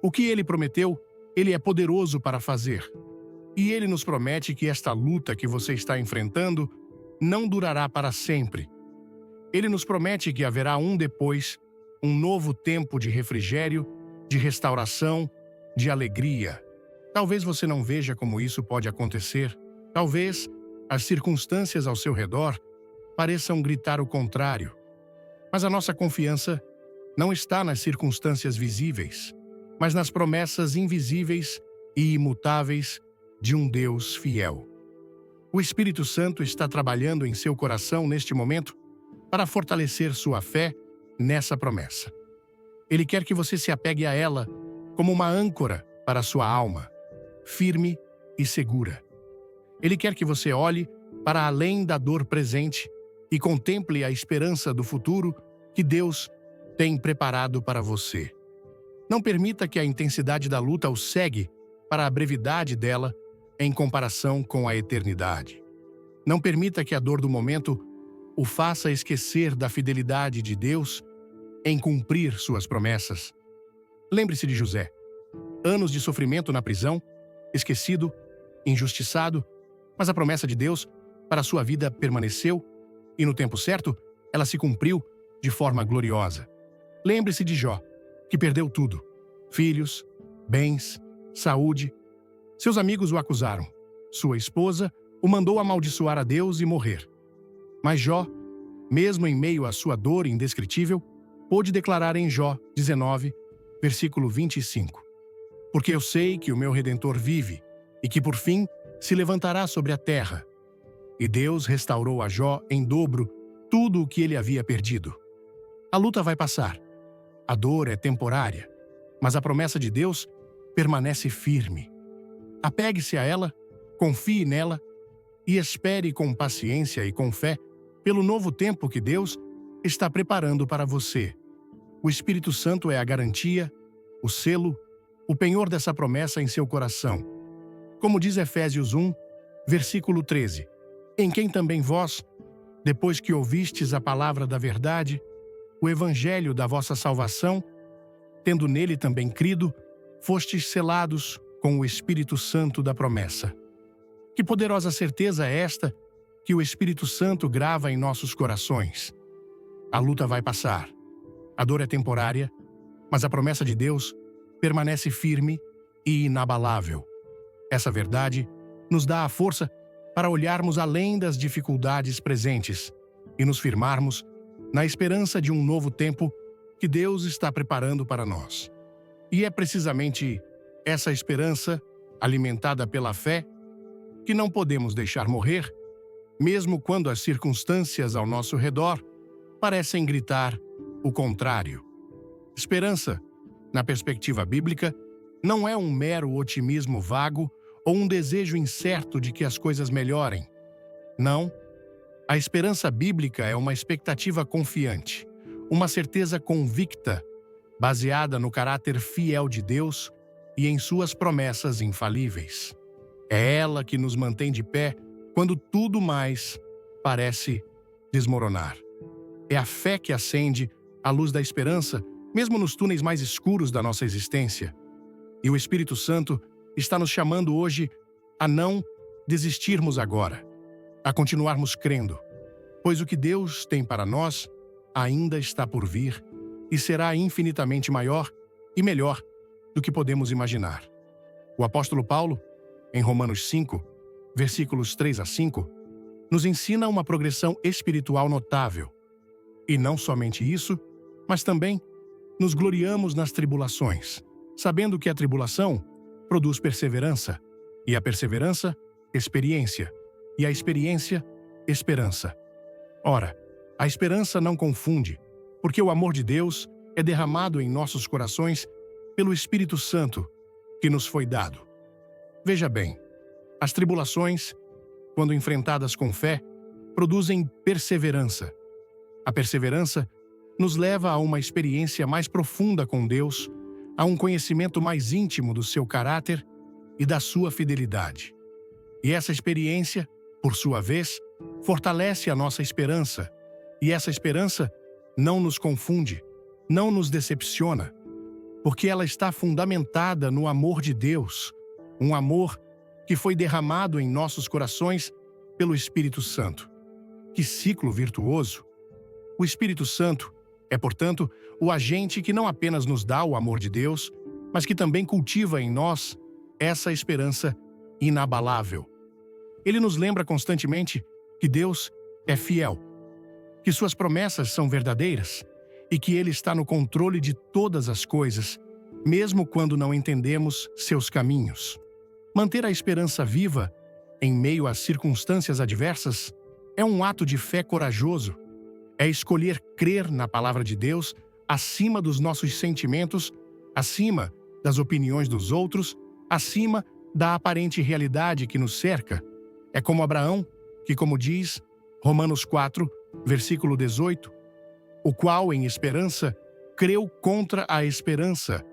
O que ele prometeu, ele é poderoso para fazer. E ele nos promete que esta luta que você está enfrentando não durará para sempre. Ele nos promete que haverá um depois, um novo tempo de refrigério, de restauração, de alegria. Talvez você não veja como isso pode acontecer. Talvez as circunstâncias ao seu redor pareçam gritar o contrário. Mas a nossa confiança não está nas circunstâncias visíveis, mas nas promessas invisíveis e imutáveis de um Deus fiel. O Espírito Santo está trabalhando em seu coração neste momento para fortalecer sua fé nessa promessa. Ele quer que você se apegue a ela como uma âncora para sua alma, firme e segura. Ele quer que você olhe para além da dor presente e contemple a esperança do futuro que Deus tem preparado para você. Não permita que a intensidade da luta o cegue para a brevidade dela em comparação com a eternidade. Não permita que a dor do momento o faça esquecer da fidelidade de Deus em cumprir suas promessas. Lembre-se de José. Anos de sofrimento na prisão, esquecido, injustiçado, mas a promessa de Deus para sua vida permaneceu e no tempo certo ela se cumpriu de forma gloriosa. Lembre-se de Jó, que perdeu tudo: filhos, bens, saúde. Seus amigos o acusaram. Sua esposa o mandou amaldiçoar a Deus e morrer. Mas Jó, mesmo em meio à sua dor indescritível, pôde declarar em Jó 19, versículo 25: Porque eu sei que o meu Redentor vive e que por fim se levantará sobre a terra. E Deus restaurou a Jó em dobro tudo o que ele havia perdido. A luta vai passar. A dor é temporária, mas a promessa de Deus permanece firme. Apegue-se a ela, confie nela e espere com paciência e com fé pelo novo tempo que Deus está preparando para você. O Espírito Santo é a garantia, o selo, o penhor dessa promessa em seu coração. Como diz Efésios 1, versículo 13: Em quem também vós, depois que ouvistes a palavra da verdade, o evangelho da vossa salvação, tendo nele também crido, fostes selados com o Espírito Santo da promessa. Que poderosa certeza é esta que o Espírito Santo grava em nossos corações. A luta vai passar. A dor é temporária, mas a promessa de Deus permanece firme e inabalável. Essa verdade nos dá a força para olharmos além das dificuldades presentes e nos firmarmos na esperança de um novo tempo que Deus está preparando para nós. E é precisamente essa esperança, alimentada pela fé, que não podemos deixar morrer, mesmo quando as circunstâncias ao nosso redor parecem gritar o contrário. Esperança, na perspectiva bíblica, não é um mero otimismo vago ou um desejo incerto de que as coisas melhorem. Não. A esperança bíblica é uma expectativa confiante, uma certeza convicta, baseada no caráter fiel de Deus e em suas promessas infalíveis. É ela que nos mantém de pé quando tudo mais parece desmoronar. É a fé que acende a luz da esperança, mesmo nos túneis mais escuros da nossa existência. E o Espírito Santo está nos chamando hoje a não desistirmos agora, a continuarmos crendo, pois o que Deus tem para nós ainda está por vir e será infinitamente maior e melhor do que podemos imaginar. O apóstolo Paulo, em Romanos 5, versículos 3 a 5, nos ensina uma progressão espiritual notável. E não somente isso, mas também nos gloriamos nas tribulações, sabendo que a tribulação produz perseverança, e a perseverança, experiência, e a experiência, esperança. Ora, a esperança não confunde, porque o amor de Deus é derramado em nossos corações pelo Espírito Santo que nos foi dado. Veja bem, as tribulações, quando enfrentadas com fé, produzem perseverança. A perseverança nos leva a uma experiência mais profunda com Deus, a um conhecimento mais íntimo do seu caráter e da sua fidelidade. E essa experiência, por sua vez, fortalece a nossa esperança, e essa esperança não nos confunde, não nos decepciona, porque ela está fundamentada no amor de Deus, um amor que foi derramado em nossos corações pelo Espírito Santo. Que ciclo virtuoso! O Espírito Santo é, portanto, o agente que não apenas nos dá o amor de Deus, mas que também cultiva em nós essa esperança inabalável. Ele nos lembra constantemente que Deus é fiel, que suas promessas são verdadeiras e que Ele está no controle de todas as coisas, mesmo quando não entendemos seus caminhos. Manter a esperança viva em meio às circunstâncias adversas é um ato de fé corajoso. É escolher crer na palavra de Deus acima dos nossos sentimentos, acima das opiniões dos outros, acima da aparente realidade que nos cerca. É como Abraão, que, como diz Romanos 4, versículo 18, o qual, em esperança, creu contra a esperança,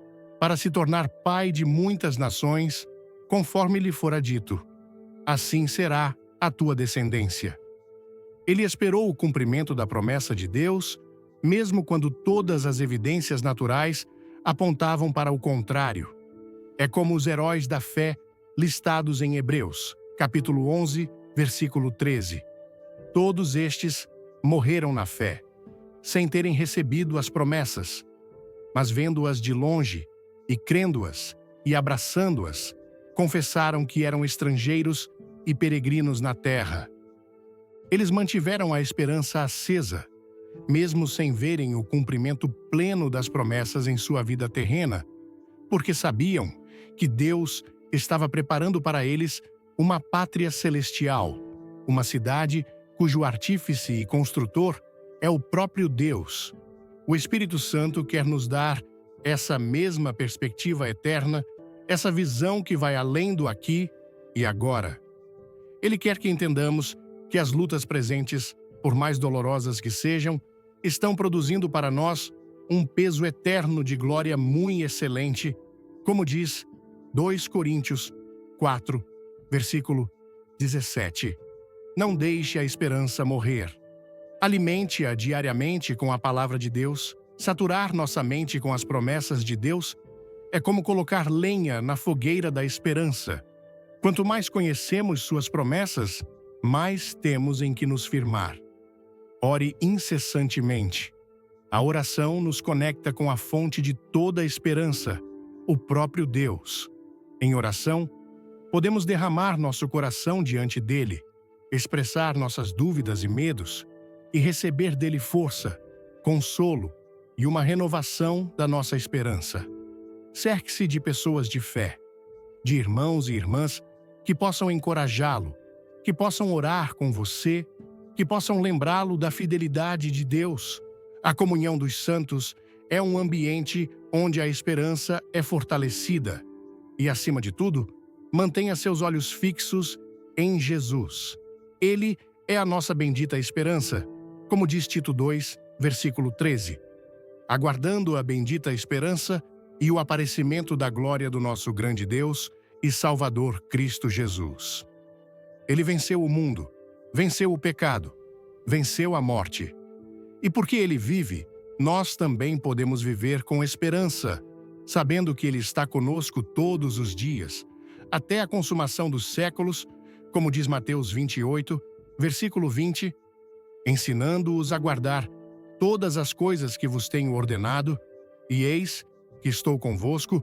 para se tornar pai de muitas nações, conforme lhe fora dito: assim será a tua descendência. Ele esperou o cumprimento da promessa de Deus, mesmo quando todas as evidências naturais apontavam para o contrário. É como os heróis da fé listados em Hebreus, capítulo 11, versículo 13. Todos estes morreram na fé, sem terem recebido as promessas, mas vendo-as de longe e crendo-as e abraçando-as, confessaram que eram estrangeiros e peregrinos na terra. Eles mantiveram a esperança acesa, mesmo sem verem o cumprimento pleno das promessas em sua vida terrena, porque sabiam que Deus estava preparando para eles uma pátria celestial, uma cidade cujo artífice e construtor é o próprio Deus. O Espírito Santo quer nos dar essa mesma perspectiva eterna, essa visão que vai além do aqui e agora. Ele quer que entendamos que as lutas presentes, por mais dolorosas que sejam, estão produzindo para nós um peso eterno de glória muito excelente, como diz 2 Coríntios 4, versículo 17. Não deixe a esperança morrer. Alimente-a diariamente com a palavra de Deus. Saturar nossa mente com as promessas de Deus é como colocar lenha na fogueira da esperança. Quanto mais conhecemos suas promessas, mais temos em que nos firmar. Ore incessantemente. A oração nos conecta com a fonte de toda a esperança, o próprio Deus. Em oração, podemos derramar nosso coração diante dele, expressar nossas dúvidas e medos e receber dele força, consolo e uma renovação da nossa esperança. Cerque-se de pessoas de fé, de irmãos e irmãs que possam encorajá-lo, que possam orar com você, que possam lembrá-lo da fidelidade de Deus. A comunhão dos santos é um ambiente onde a esperança é fortalecida. E, acima de tudo, mantenha seus olhos fixos em Jesus. Ele é a nossa bendita esperança, como diz Tito 2, versículo 13. Aguardando a bendita esperança e o aparecimento da glória do nosso grande Deus e Salvador Cristo Jesus. Ele venceu o mundo, venceu o pecado, venceu a morte. E porque ele vive, nós também podemos viver com esperança, sabendo que ele está conosco todos os dias, até a consumação dos séculos, como diz Mateus 28, versículo 20, ensinando-os a guardar todas as coisas que vos tenho ordenado, e eis que estou convosco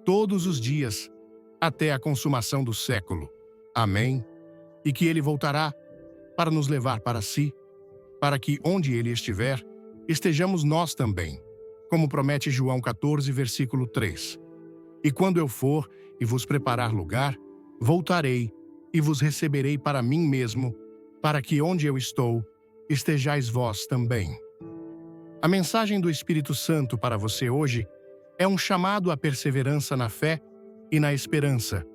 todos os dias, até a consumação do século. Amém. E que ele voltará para nos levar para si, para que, onde ele estiver, estejamos nós também, como promete João 14, versículo 3. E quando eu for e vos preparar lugar, voltarei e vos receberei para mim mesmo, para que onde eu estou, estejais vós também. A mensagem do Espírito Santo para você hoje é um chamado à perseverança na fé e na esperança.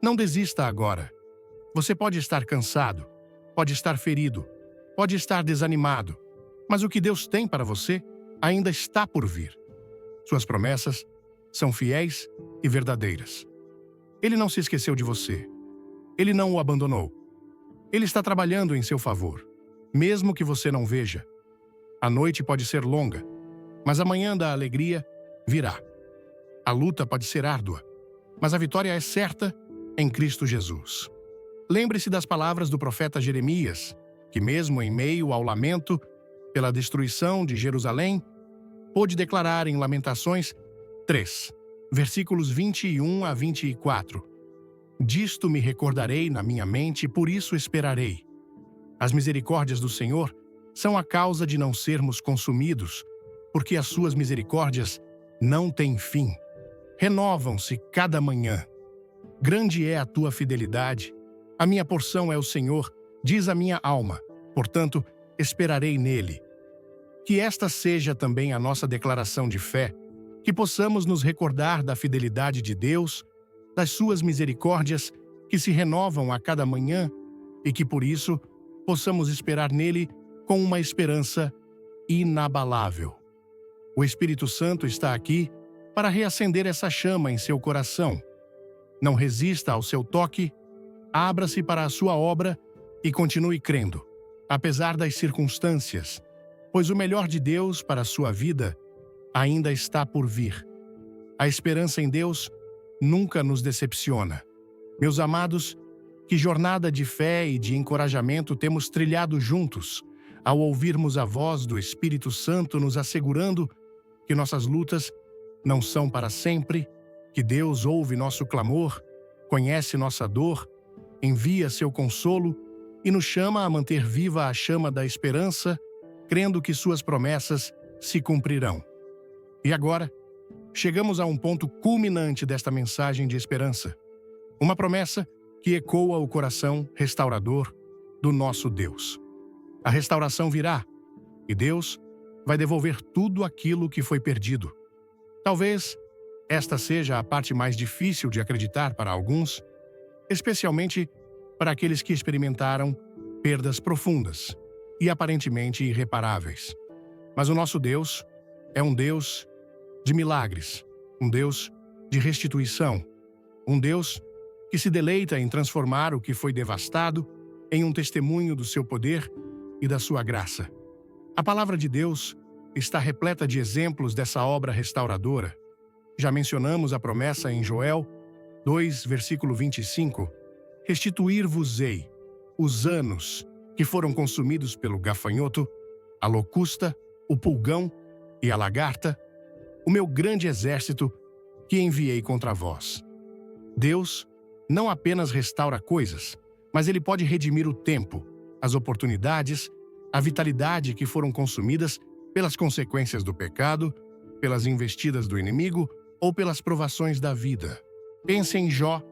Não desista agora. Você pode estar cansado, pode estar ferido, pode estar desanimado, mas o que Deus tem para você ainda está por vir. Suas promessas são fiéis e verdadeiras. Ele não se esqueceu de você. Ele não o abandonou. Ele está trabalhando em seu favor, mesmo que você não veja. A noite pode ser longa, mas a manhã da alegria virá. A luta pode ser árdua, mas a vitória é certa em Cristo Jesus. Lembre-se das palavras do profeta Jeremias, que mesmo em meio ao lamento pela destruição de Jerusalém, pôde declarar em Lamentações 3, versículos 21 a 24. Disto me recordarei na minha mente, por isso esperarei. As misericórdias do Senhor são a causa de não sermos consumidos, porque as suas misericórdias não têm fim. Renovam-se cada manhã. Grande é a tua fidelidade. A minha porção é o Senhor, diz a minha alma, portanto, esperarei nele. Que esta seja também a nossa declaração de fé, que possamos nos recordar da fidelidade de Deus, das suas misericórdias que se renovam a cada manhã e que, por isso, possamos esperar nele com uma esperança inabalável. O Espírito Santo está aqui para reacender essa chama em seu coração. Não resista ao seu toque, abra-se para a sua obra e continue crendo, apesar das circunstâncias, pois o melhor de Deus para a sua vida ainda está por vir. A esperança em Deus nunca nos decepciona. Meus amados, que jornada de fé e de encorajamento temos trilhado juntos, ao ouvirmos a voz do Espírito Santo nos assegurando que nossas lutas não são para sempre, que Deus ouve nosso clamor, conhece nossa dor, envia seu consolo e nos chama a manter viva a chama da esperança, crendo que suas promessas se cumprirão. E agora, chegamos a um ponto culminante desta mensagem de esperança. Uma promessa que ecoa o coração restaurador do nosso Deus. A restauração virá, e Deus vai devolver tudo aquilo que foi perdido. Talvez esta seja a parte mais difícil de acreditar para alguns, especialmente para aqueles que experimentaram perdas profundas e aparentemente irreparáveis. Mas o nosso Deus é um Deus de milagres, um Deus de restituição, um Deus que se deleita em transformar o que foi devastado em um testemunho do seu poder e da sua graça. A palavra de Deus está repleta de exemplos dessa obra restauradora. Já mencionamos a promessa em Joel 2, versículo 25, restituir-vos-ei os anos que foram consumidos pelo gafanhoto, a locusta, o pulgão e a lagarta, o meu grande exército que enviei contra vós. Deus não apenas restaura coisas, mas Ele pode redimir o tempo, as oportunidades, a vitalidade que foram consumidas pelas consequências do pecado, pelas investidas do inimigo ou pelas provações da vida. Pense em Jó.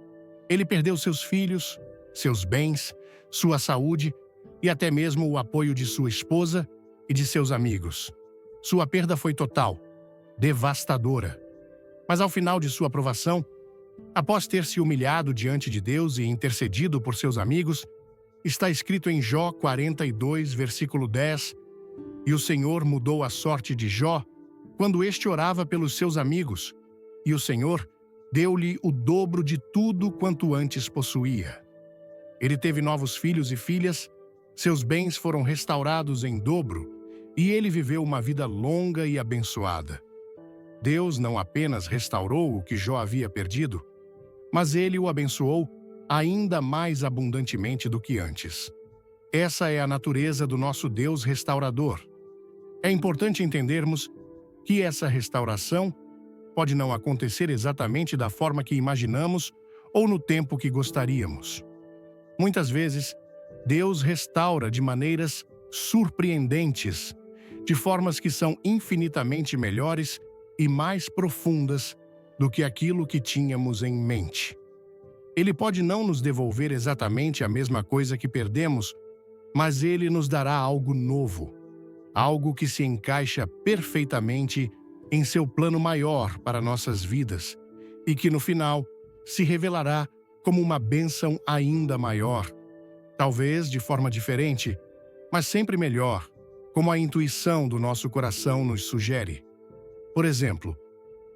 Ele perdeu seus filhos, seus bens, sua saúde e até mesmo o apoio de sua esposa e de seus amigos. Sua perda foi total, devastadora. Mas ao final de sua provação, após ter se humilhado diante de Deus e intercedido por seus amigos, está escrito em Jó 42, versículo 10, e o Senhor mudou a sorte de Jó quando este orava pelos seus amigos, e o Senhor deu-lhe o dobro de tudo quanto antes possuía. Ele teve novos filhos e filhas, seus bens foram restaurados em dobro, e ele viveu uma vida longa e abençoada. Deus não apenas restaurou o que Jó havia perdido, mas ele o abençoou ainda mais abundantemente do que antes. Essa é a natureza do nosso Deus restaurador. É importante entendermos que essa restauração pode não acontecer exatamente da forma que imaginamos ou no tempo que gostaríamos. Muitas vezes, Deus restaura de maneiras surpreendentes, de formas que são infinitamente melhores e mais profundas do que aquilo que tínhamos em mente. Ele pode não nos devolver exatamente a mesma coisa que perdemos, mas Ele nos dará algo novo, algo que se encaixa perfeitamente em seu plano maior para nossas vidas e que, no final, se revelará como uma bênção ainda maior, talvez de forma diferente, mas sempre melhor, como a intuição do nosso coração nos sugere. Por exemplo,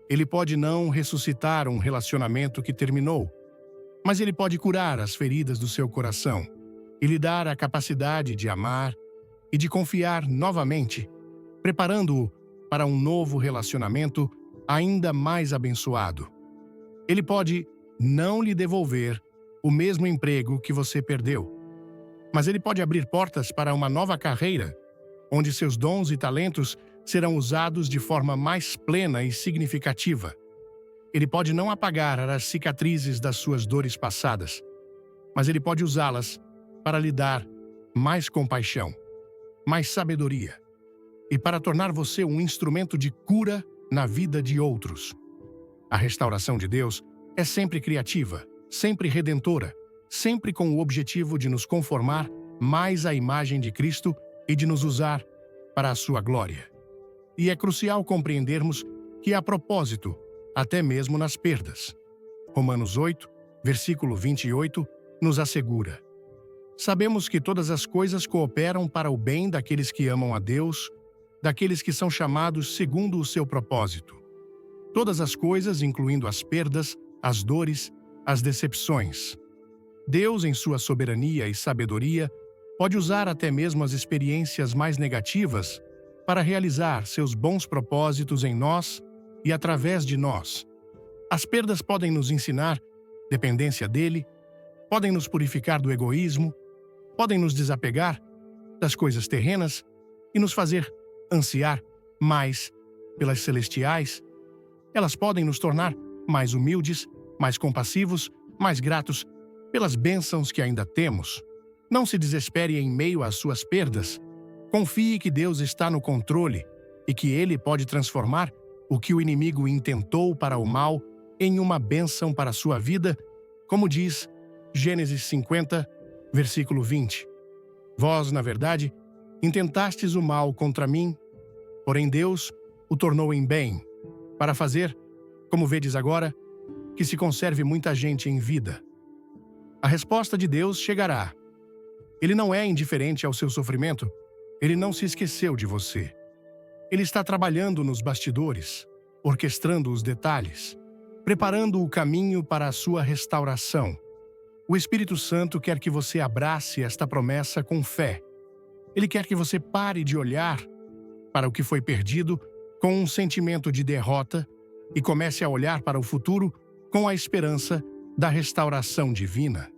Ele pode não ressuscitar um relacionamento que terminou, mas Ele pode curar as feridas do seu coração e lhe dar a capacidade de amar e de confiar novamente, preparando-o para um novo relacionamento ainda mais abençoado. Ele pode não lhe devolver o mesmo emprego que você perdeu, mas Ele pode abrir portas para uma nova carreira, onde seus dons e talentos serão usados de forma mais plena e significativa. Ele pode não apagar as cicatrizes das suas dores passadas, mas Ele pode usá-las para lhe dar mais compaixão, mais sabedoria e para tornar você um instrumento de cura na vida de outros. A restauração de Deus é sempre criativa, sempre redentora, sempre com o objetivo de nos conformar mais à imagem de Cristo e de nos usar para a sua glória. E é crucial compreendermos que há propósito, até mesmo nas perdas. Romanos 8, versículo 28, nos assegura: sabemos que todas as coisas cooperam para o bem daqueles que amam a Deus, daqueles que são chamados segundo o seu propósito. todas as coisas, incluindo as perdas, as dores, as decepções. Deus, em sua soberania e sabedoria, pode usar até mesmo as experiências mais negativas para realizar seus bons propósitos em nós e através de nós. As perdas podem nos ensinar dependência dele, podem nos purificar do egoísmo, podem nos desapegar das coisas terrenas e nos fazer ansiar mais pelas celestiais. Elas podem nos tornar mais humildes, mais compassivos, mais gratos pelas bênçãos que ainda temos. Não se desespere em meio às suas perdas. Confie que Deus está no controle e que Ele pode transformar o que o inimigo intentou para o mal em uma bênção para a sua vida, como diz Gênesis 50, versículo 20. Vós, na verdade, intentastes o mal contra mim, porém Deus o tornou em bem, para fazer, como vedes agora, que se conserve muita gente em vida. A resposta de Deus chegará. Ele não é indiferente ao seu sofrimento, ele não se esqueceu de você. Ele está trabalhando nos bastidores, orquestrando os detalhes, preparando o caminho para a sua restauração. O Espírito Santo quer que você abrace esta promessa com fé. Ele quer que você pare de olhar para o que foi perdido com um sentimento de derrota e comece a olhar para o futuro com a esperança da restauração divina.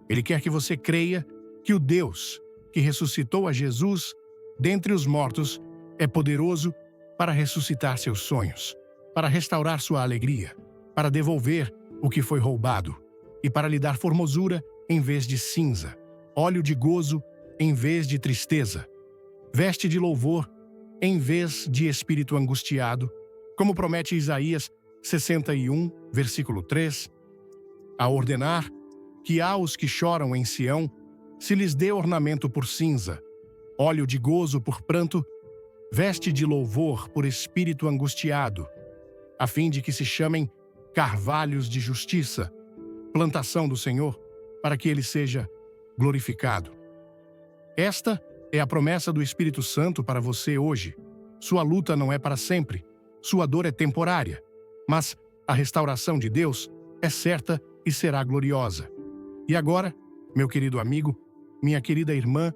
Ele quer que você creia que o Deus que ressuscitou a Jesus dentre os mortos é poderoso para ressuscitar seus sonhos, para restaurar sua alegria, para devolver o que foi roubado e para lhe dar formosura em vez de cinza, óleo de gozo em vez de tristeza, veste de louvor em vez de espírito angustiado, como promete Isaías 61, versículo 3, a ordenar que aos que choram em Sião se lhes dê ornamento por cinza, óleo de gozo por pranto, veste de louvor por espírito angustiado, a fim de que se chamem carvalhos de justiça, plantação do Senhor, para que ele seja glorificado. Esta é a promessa do Espírito Santo para você hoje. Sua luta não é para sempre, sua dor é temporária, mas a restauração de Deus é certa e será gloriosa. E agora, meu querido amigo, minha querida irmã,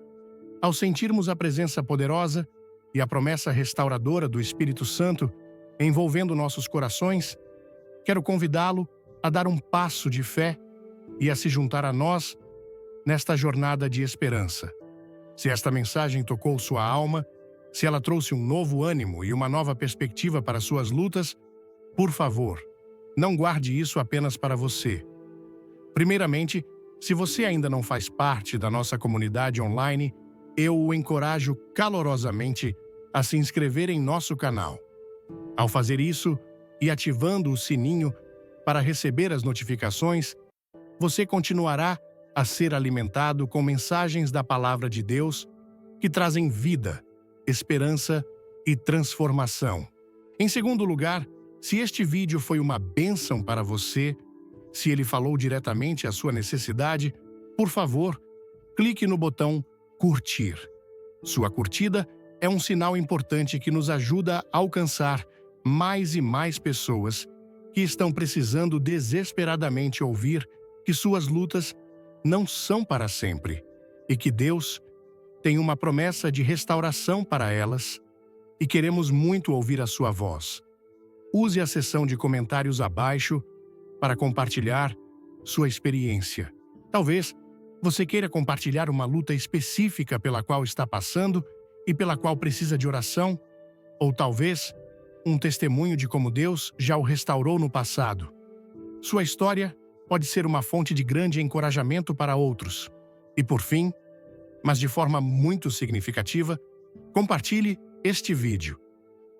ao sentirmos a presença poderosa e a promessa restauradora do Espírito Santo envolvendo nossos corações, quero convidá-lo a dar um passo de fé e a se juntar a nós nesta jornada de esperança. Se esta mensagem tocou sua alma, se ela trouxe um novo ânimo e uma nova perspectiva para suas lutas, por favor, não guarde isso apenas para você. Primeiramente, se você ainda não faz parte da nossa comunidade online, eu o encorajo calorosamente a se inscrever em nosso canal. Ao fazer isso e ativando o sininho para receber as notificações, você continuará a ser alimentado com mensagens da Palavra de Deus que trazem vida, esperança e transformação. Em segundo lugar, se este vídeo foi uma bênção para você, se ele falou diretamente à sua necessidade, por favor, clique no botão curtir. Sua curtida é um sinal importante que nos ajuda a alcançar mais e mais pessoas que estão precisando desesperadamente ouvir que suas lutas não são para sempre e que Deus tem uma promessa de restauração para elas e queremos muito ouvir a sua voz. Use a seção de comentários abaixo para compartilhar sua experiência. Talvez você queira compartilhar uma luta específica pela qual está passando e pela qual precisa de oração, ou talvez um testemunho de como Deus já o restaurou no passado. Sua história pode ser uma fonte de grande encorajamento para outros. E por fim, mas de forma muito significativa, compartilhe este vídeo.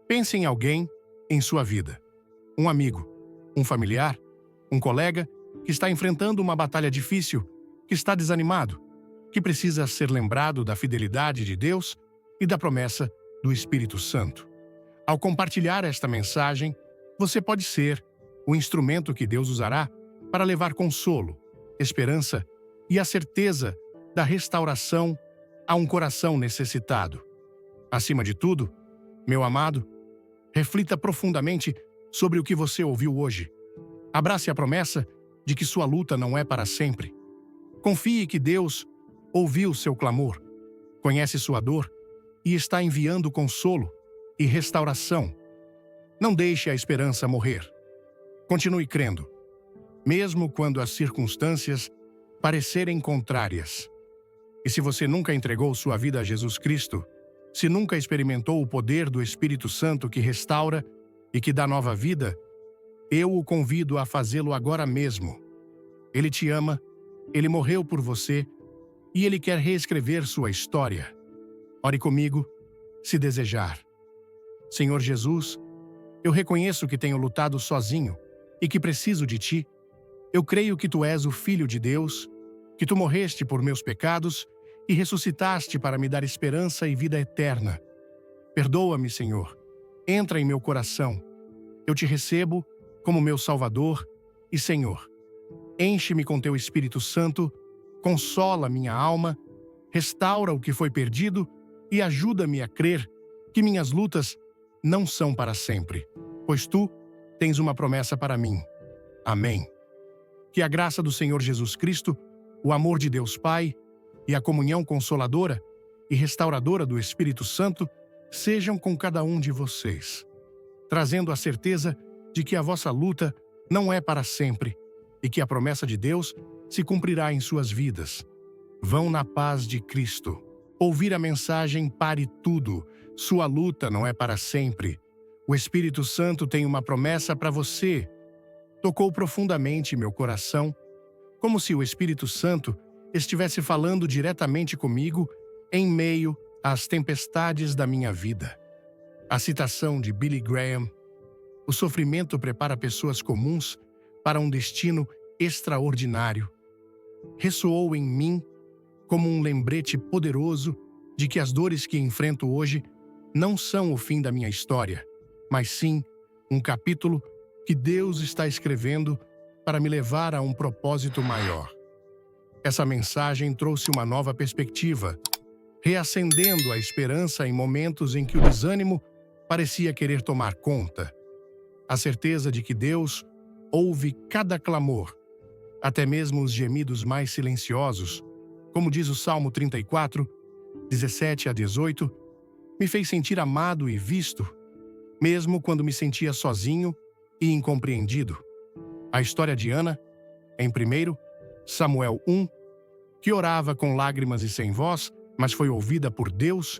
Pense em alguém em sua vida. Um amigo, um familiar, um colega que está enfrentando uma batalha difícil, que está desanimado, que precisa ser lembrado da fidelidade de Deus e da promessa do Espírito Santo. Ao compartilhar esta mensagem, você pode ser o instrumento que Deus usará para levar consolo, esperança e a certeza da restauração a um coração necessitado. Acima de tudo, meu amado, reflita profundamente sobre o que você ouviu hoje. Abrace a promessa de que sua luta não é para sempre. Confie que Deus ouviu seu clamor, conhece sua dor e está enviando consolo e restauração. Não deixe a esperança morrer. Continue crendo, mesmo quando as circunstâncias parecerem contrárias. E se você nunca entregou sua vida a Jesus Cristo, se nunca experimentou o poder do Espírito Santo que restaura e que dá nova vida, eu o convido a fazê-lo agora mesmo. Ele te ama, ele morreu por você e ele quer reescrever sua história. Ore comigo, se desejar. Senhor Jesus, eu reconheço que tenho lutado sozinho e que preciso de ti. Eu creio que tu és o Filho de Deus, que tu morreste por meus pecados e ressuscitaste para me dar esperança e vida eterna. Perdoa-me, Senhor. Entra em meu coração. Eu te recebo como meu Salvador e Senhor. Enche-me com teu Espírito Santo, consola minha alma, restaura o que foi perdido e ajuda-me a crer que minhas lutas não são para sempre, pois tu tens uma promessa para mim. Amém. Que a graça do Senhor Jesus Cristo, o amor de Deus Pai e a comunhão consoladora e restauradora do Espírito Santo sejam com cada um de vocês, trazendo a certeza de que a vossa luta não é para sempre e que a promessa de Deus se cumprirá em suas vidas. Vão na paz de Cristo. Ouvir a mensagem Pare Tudo. Sua luta não é para sempre. O Espírito Santo tem uma promessa para você. Tocou profundamente meu coração, como se o Espírito Santo estivesse falando diretamente comigo em meio às tempestades da minha vida. A citação de Billy Graham: o sofrimento prepara pessoas comuns para um destino extraordinário, ressoou em mim como um lembrete poderoso de que as dores que enfrento hoje não são o fim da minha história, mas sim um capítulo que Deus está escrevendo para me levar a um propósito maior. Essa mensagem trouxe uma nova perspectiva, reacendendo a esperança em momentos em que o desânimo parecia querer tomar conta. A certeza de que Deus ouve cada clamor, até mesmo os gemidos mais silenciosos, como diz o Salmo 34, 17 a 18, me fez sentir amado e visto, mesmo quando me sentia sozinho e incompreendido. A história de Ana, em 1 Samuel 1, que orava com lágrimas e sem voz, mas foi ouvida por Deus,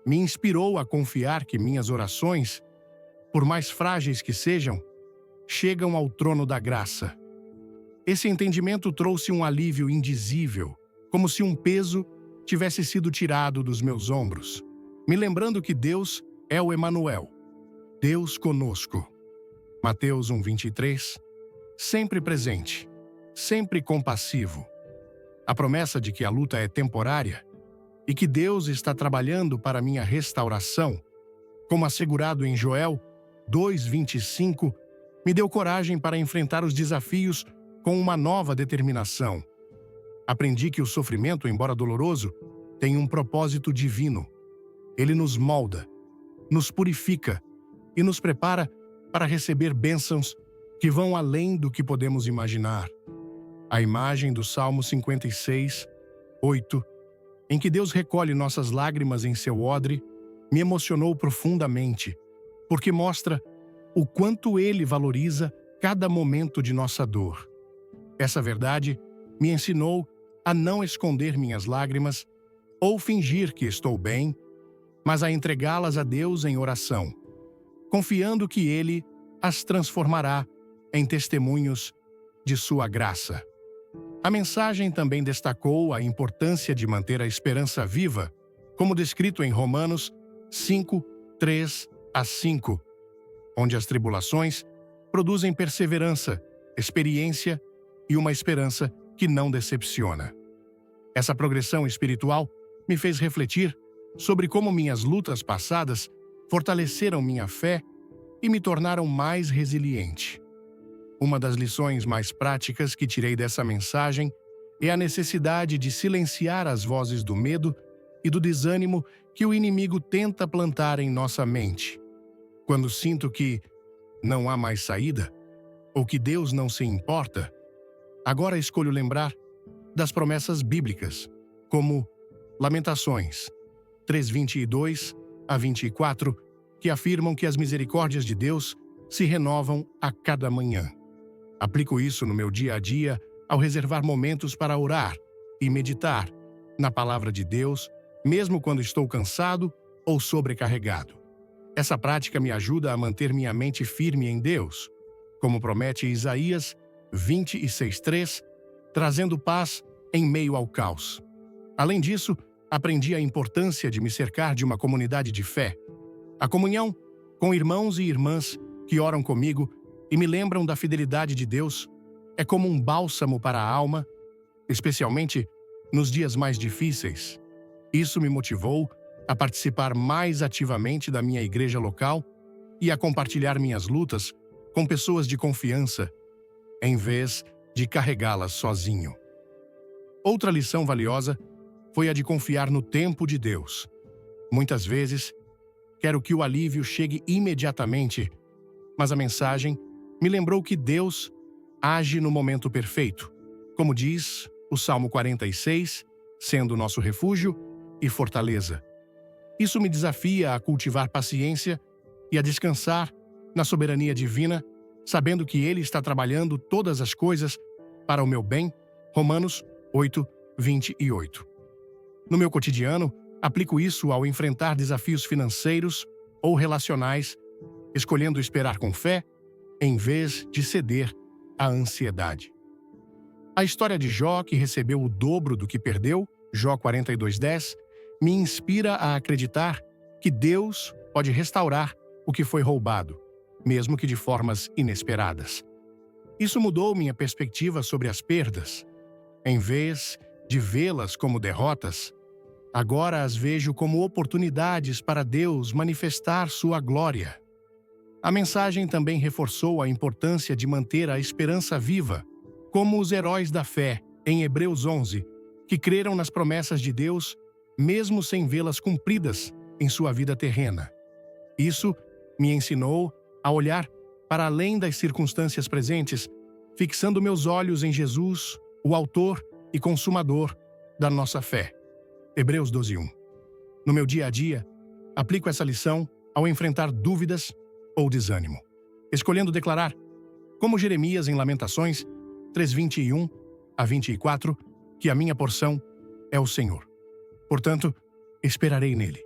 me inspirou a confiar que minhas orações, por mais frágeis que sejam, chegam ao trono da graça. Esse entendimento trouxe um alívio indizível, como se um peso tivesse sido tirado dos meus ombros, me lembrando que Deus é o Emanuel, Deus conosco. Mateus 1:23, sempre presente, sempre compassivo. A promessa de que a luta é temporária e que Deus está trabalhando para minha restauração, como assegurado em Joel 2:25, me deu coragem para enfrentar os desafios com uma nova determinação. Aprendi que o sofrimento, embora doloroso, tem um propósito divino. Ele nos molda, nos purifica e nos prepara para receber bênçãos que vão além do que podemos imaginar. A imagem do Salmo 56, 8, em que Deus recolhe nossas lágrimas em seu odre, me emocionou profundamente, porque mostra o quanto Ele valoriza cada momento de nossa dor. Essa verdade me ensinou a não esconder minhas lágrimas ou fingir que estou bem, mas a entregá-las a Deus em oração, confiando que Ele as transformará em testemunhos de sua graça. A mensagem também destacou a importância de manter a esperança viva, como descrito em Romanos 5, 3 a 5, onde as tribulações produzem perseverança, experiência e uma esperança que não decepciona. Essa progressão espiritual me fez refletir sobre como minhas lutas passadas fortaleceram minha fé e me tornaram mais resiliente. Uma das lições mais práticas que tirei dessa mensagem é a necessidade de silenciar as vozes do medo e do desânimo que o inimigo tenta plantar em nossa mente. Quando sinto que não há mais saída, ou que Deus não se importa, agora escolho lembrar das promessas bíblicas, como Lamentações 3:22 a 24, que afirmam que as misericórdias de Deus se renovam a cada manhã. Aplico isso no meu dia a dia ao reservar momentos para orar e meditar na palavra de Deus, mesmo quando estou cansado ou sobrecarregado. Essa prática me ajuda a manter minha mente firme em Deus, como promete Isaías 26:3, trazendo paz em meio ao caos. Além disso, aprendi a importância de me cercar de uma comunidade de fé. A comunhão com irmãos e irmãs que oram comigo e me lembram da fidelidade de Deus é como um bálsamo para a alma, especialmente nos dias mais difíceis. Isso me motivou a participar mais ativamente da minha igreja local e a compartilhar minhas lutas com pessoas de confiança, em vez de carregá-las sozinho. Outra lição valiosa foi a de confiar no tempo de Deus. Muitas vezes, quero que o alívio chegue imediatamente, mas a mensagem me lembrou que Deus age no momento perfeito, como diz o Salmo 46, sendo nosso refúgio e fortaleza. Isso me desafia a cultivar paciência e a descansar na soberania divina, sabendo que Ele está trabalhando todas as coisas para o meu bem. Romanos 8:28. No meu cotidiano, aplico isso ao enfrentar desafios financeiros ou relacionais, escolhendo esperar com fé, em vez de ceder à ansiedade. A história de Jó, que recebeu o dobro do que perdeu, Jó 42:10, me inspira a acreditar que Deus pode restaurar o que foi roubado, mesmo que de formas inesperadas. Isso mudou minha perspectiva sobre as perdas. Em vez de vê-las como derrotas, agora as vejo como oportunidades para Deus manifestar sua glória. A mensagem também reforçou a importância de manter a esperança viva, como os heróis da fé, em Hebreus 11, que creram nas promessas de Deus, mesmo sem vê-las cumpridas em sua vida terrena. Isso me ensinou a olhar para além das circunstâncias presentes, fixando meus olhos em Jesus, o autor e consumador da nossa fé. Hebreus 12:1. No meu dia a dia, aplico essa lição ao enfrentar dúvidas ou desânimo, escolhendo declarar, como Jeremias em Lamentações 3:21 a 24, que a minha porção é o Senhor. Portanto, esperarei nele.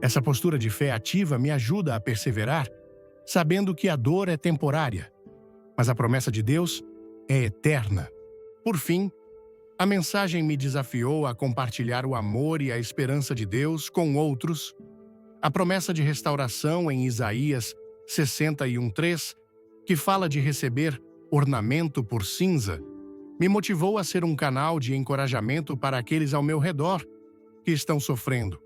Essa postura de fé ativa me ajuda a perseverar, sabendo que a dor é temporária, mas a promessa de Deus é eterna. Por fim, a mensagem me desafiou a compartilhar o amor e a esperança de Deus com outros. A promessa de restauração em Isaías 61:3, que fala de receber ornamento por cinza, me motivou a ser um canal de encorajamento para aqueles ao meu redor que estão sofrendo.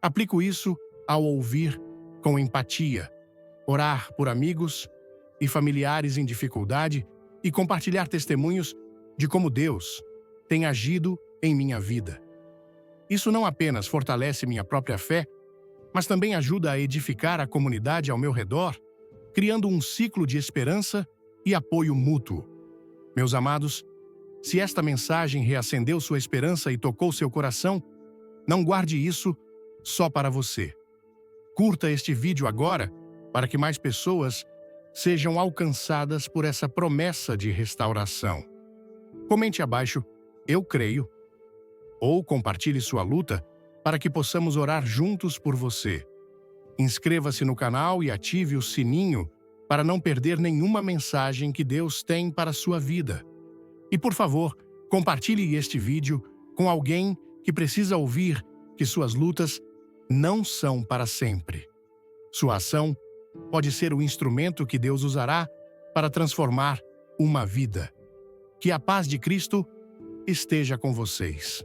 Aplico isso ao ouvir com empatia, orar por amigos e familiares em dificuldade e compartilhar testemunhos de como Deus tem agido em minha vida. Isso não apenas fortalece minha própria fé, mas também ajuda a edificar a comunidade ao meu redor, criando um ciclo de esperança e apoio mútuo. Meus amados, se esta mensagem reacendeu sua esperança e tocou seu coração, não guarde isso só para você. Curta este vídeo agora para que mais pessoas sejam alcançadas por essa promessa de restauração. Comente abaixo, eu creio, ou compartilhe sua luta para que possamos orar juntos por você. Inscreva-se no canal e ative o sininho para não perder nenhuma mensagem que Deus tem para a sua vida. E por favor, compartilhe este vídeo com alguém que precisa ouvir que suas lutas não são para sempre. Sua ação pode ser o instrumento que Deus usará para transformar uma vida. Que a paz de Cristo esteja com vocês.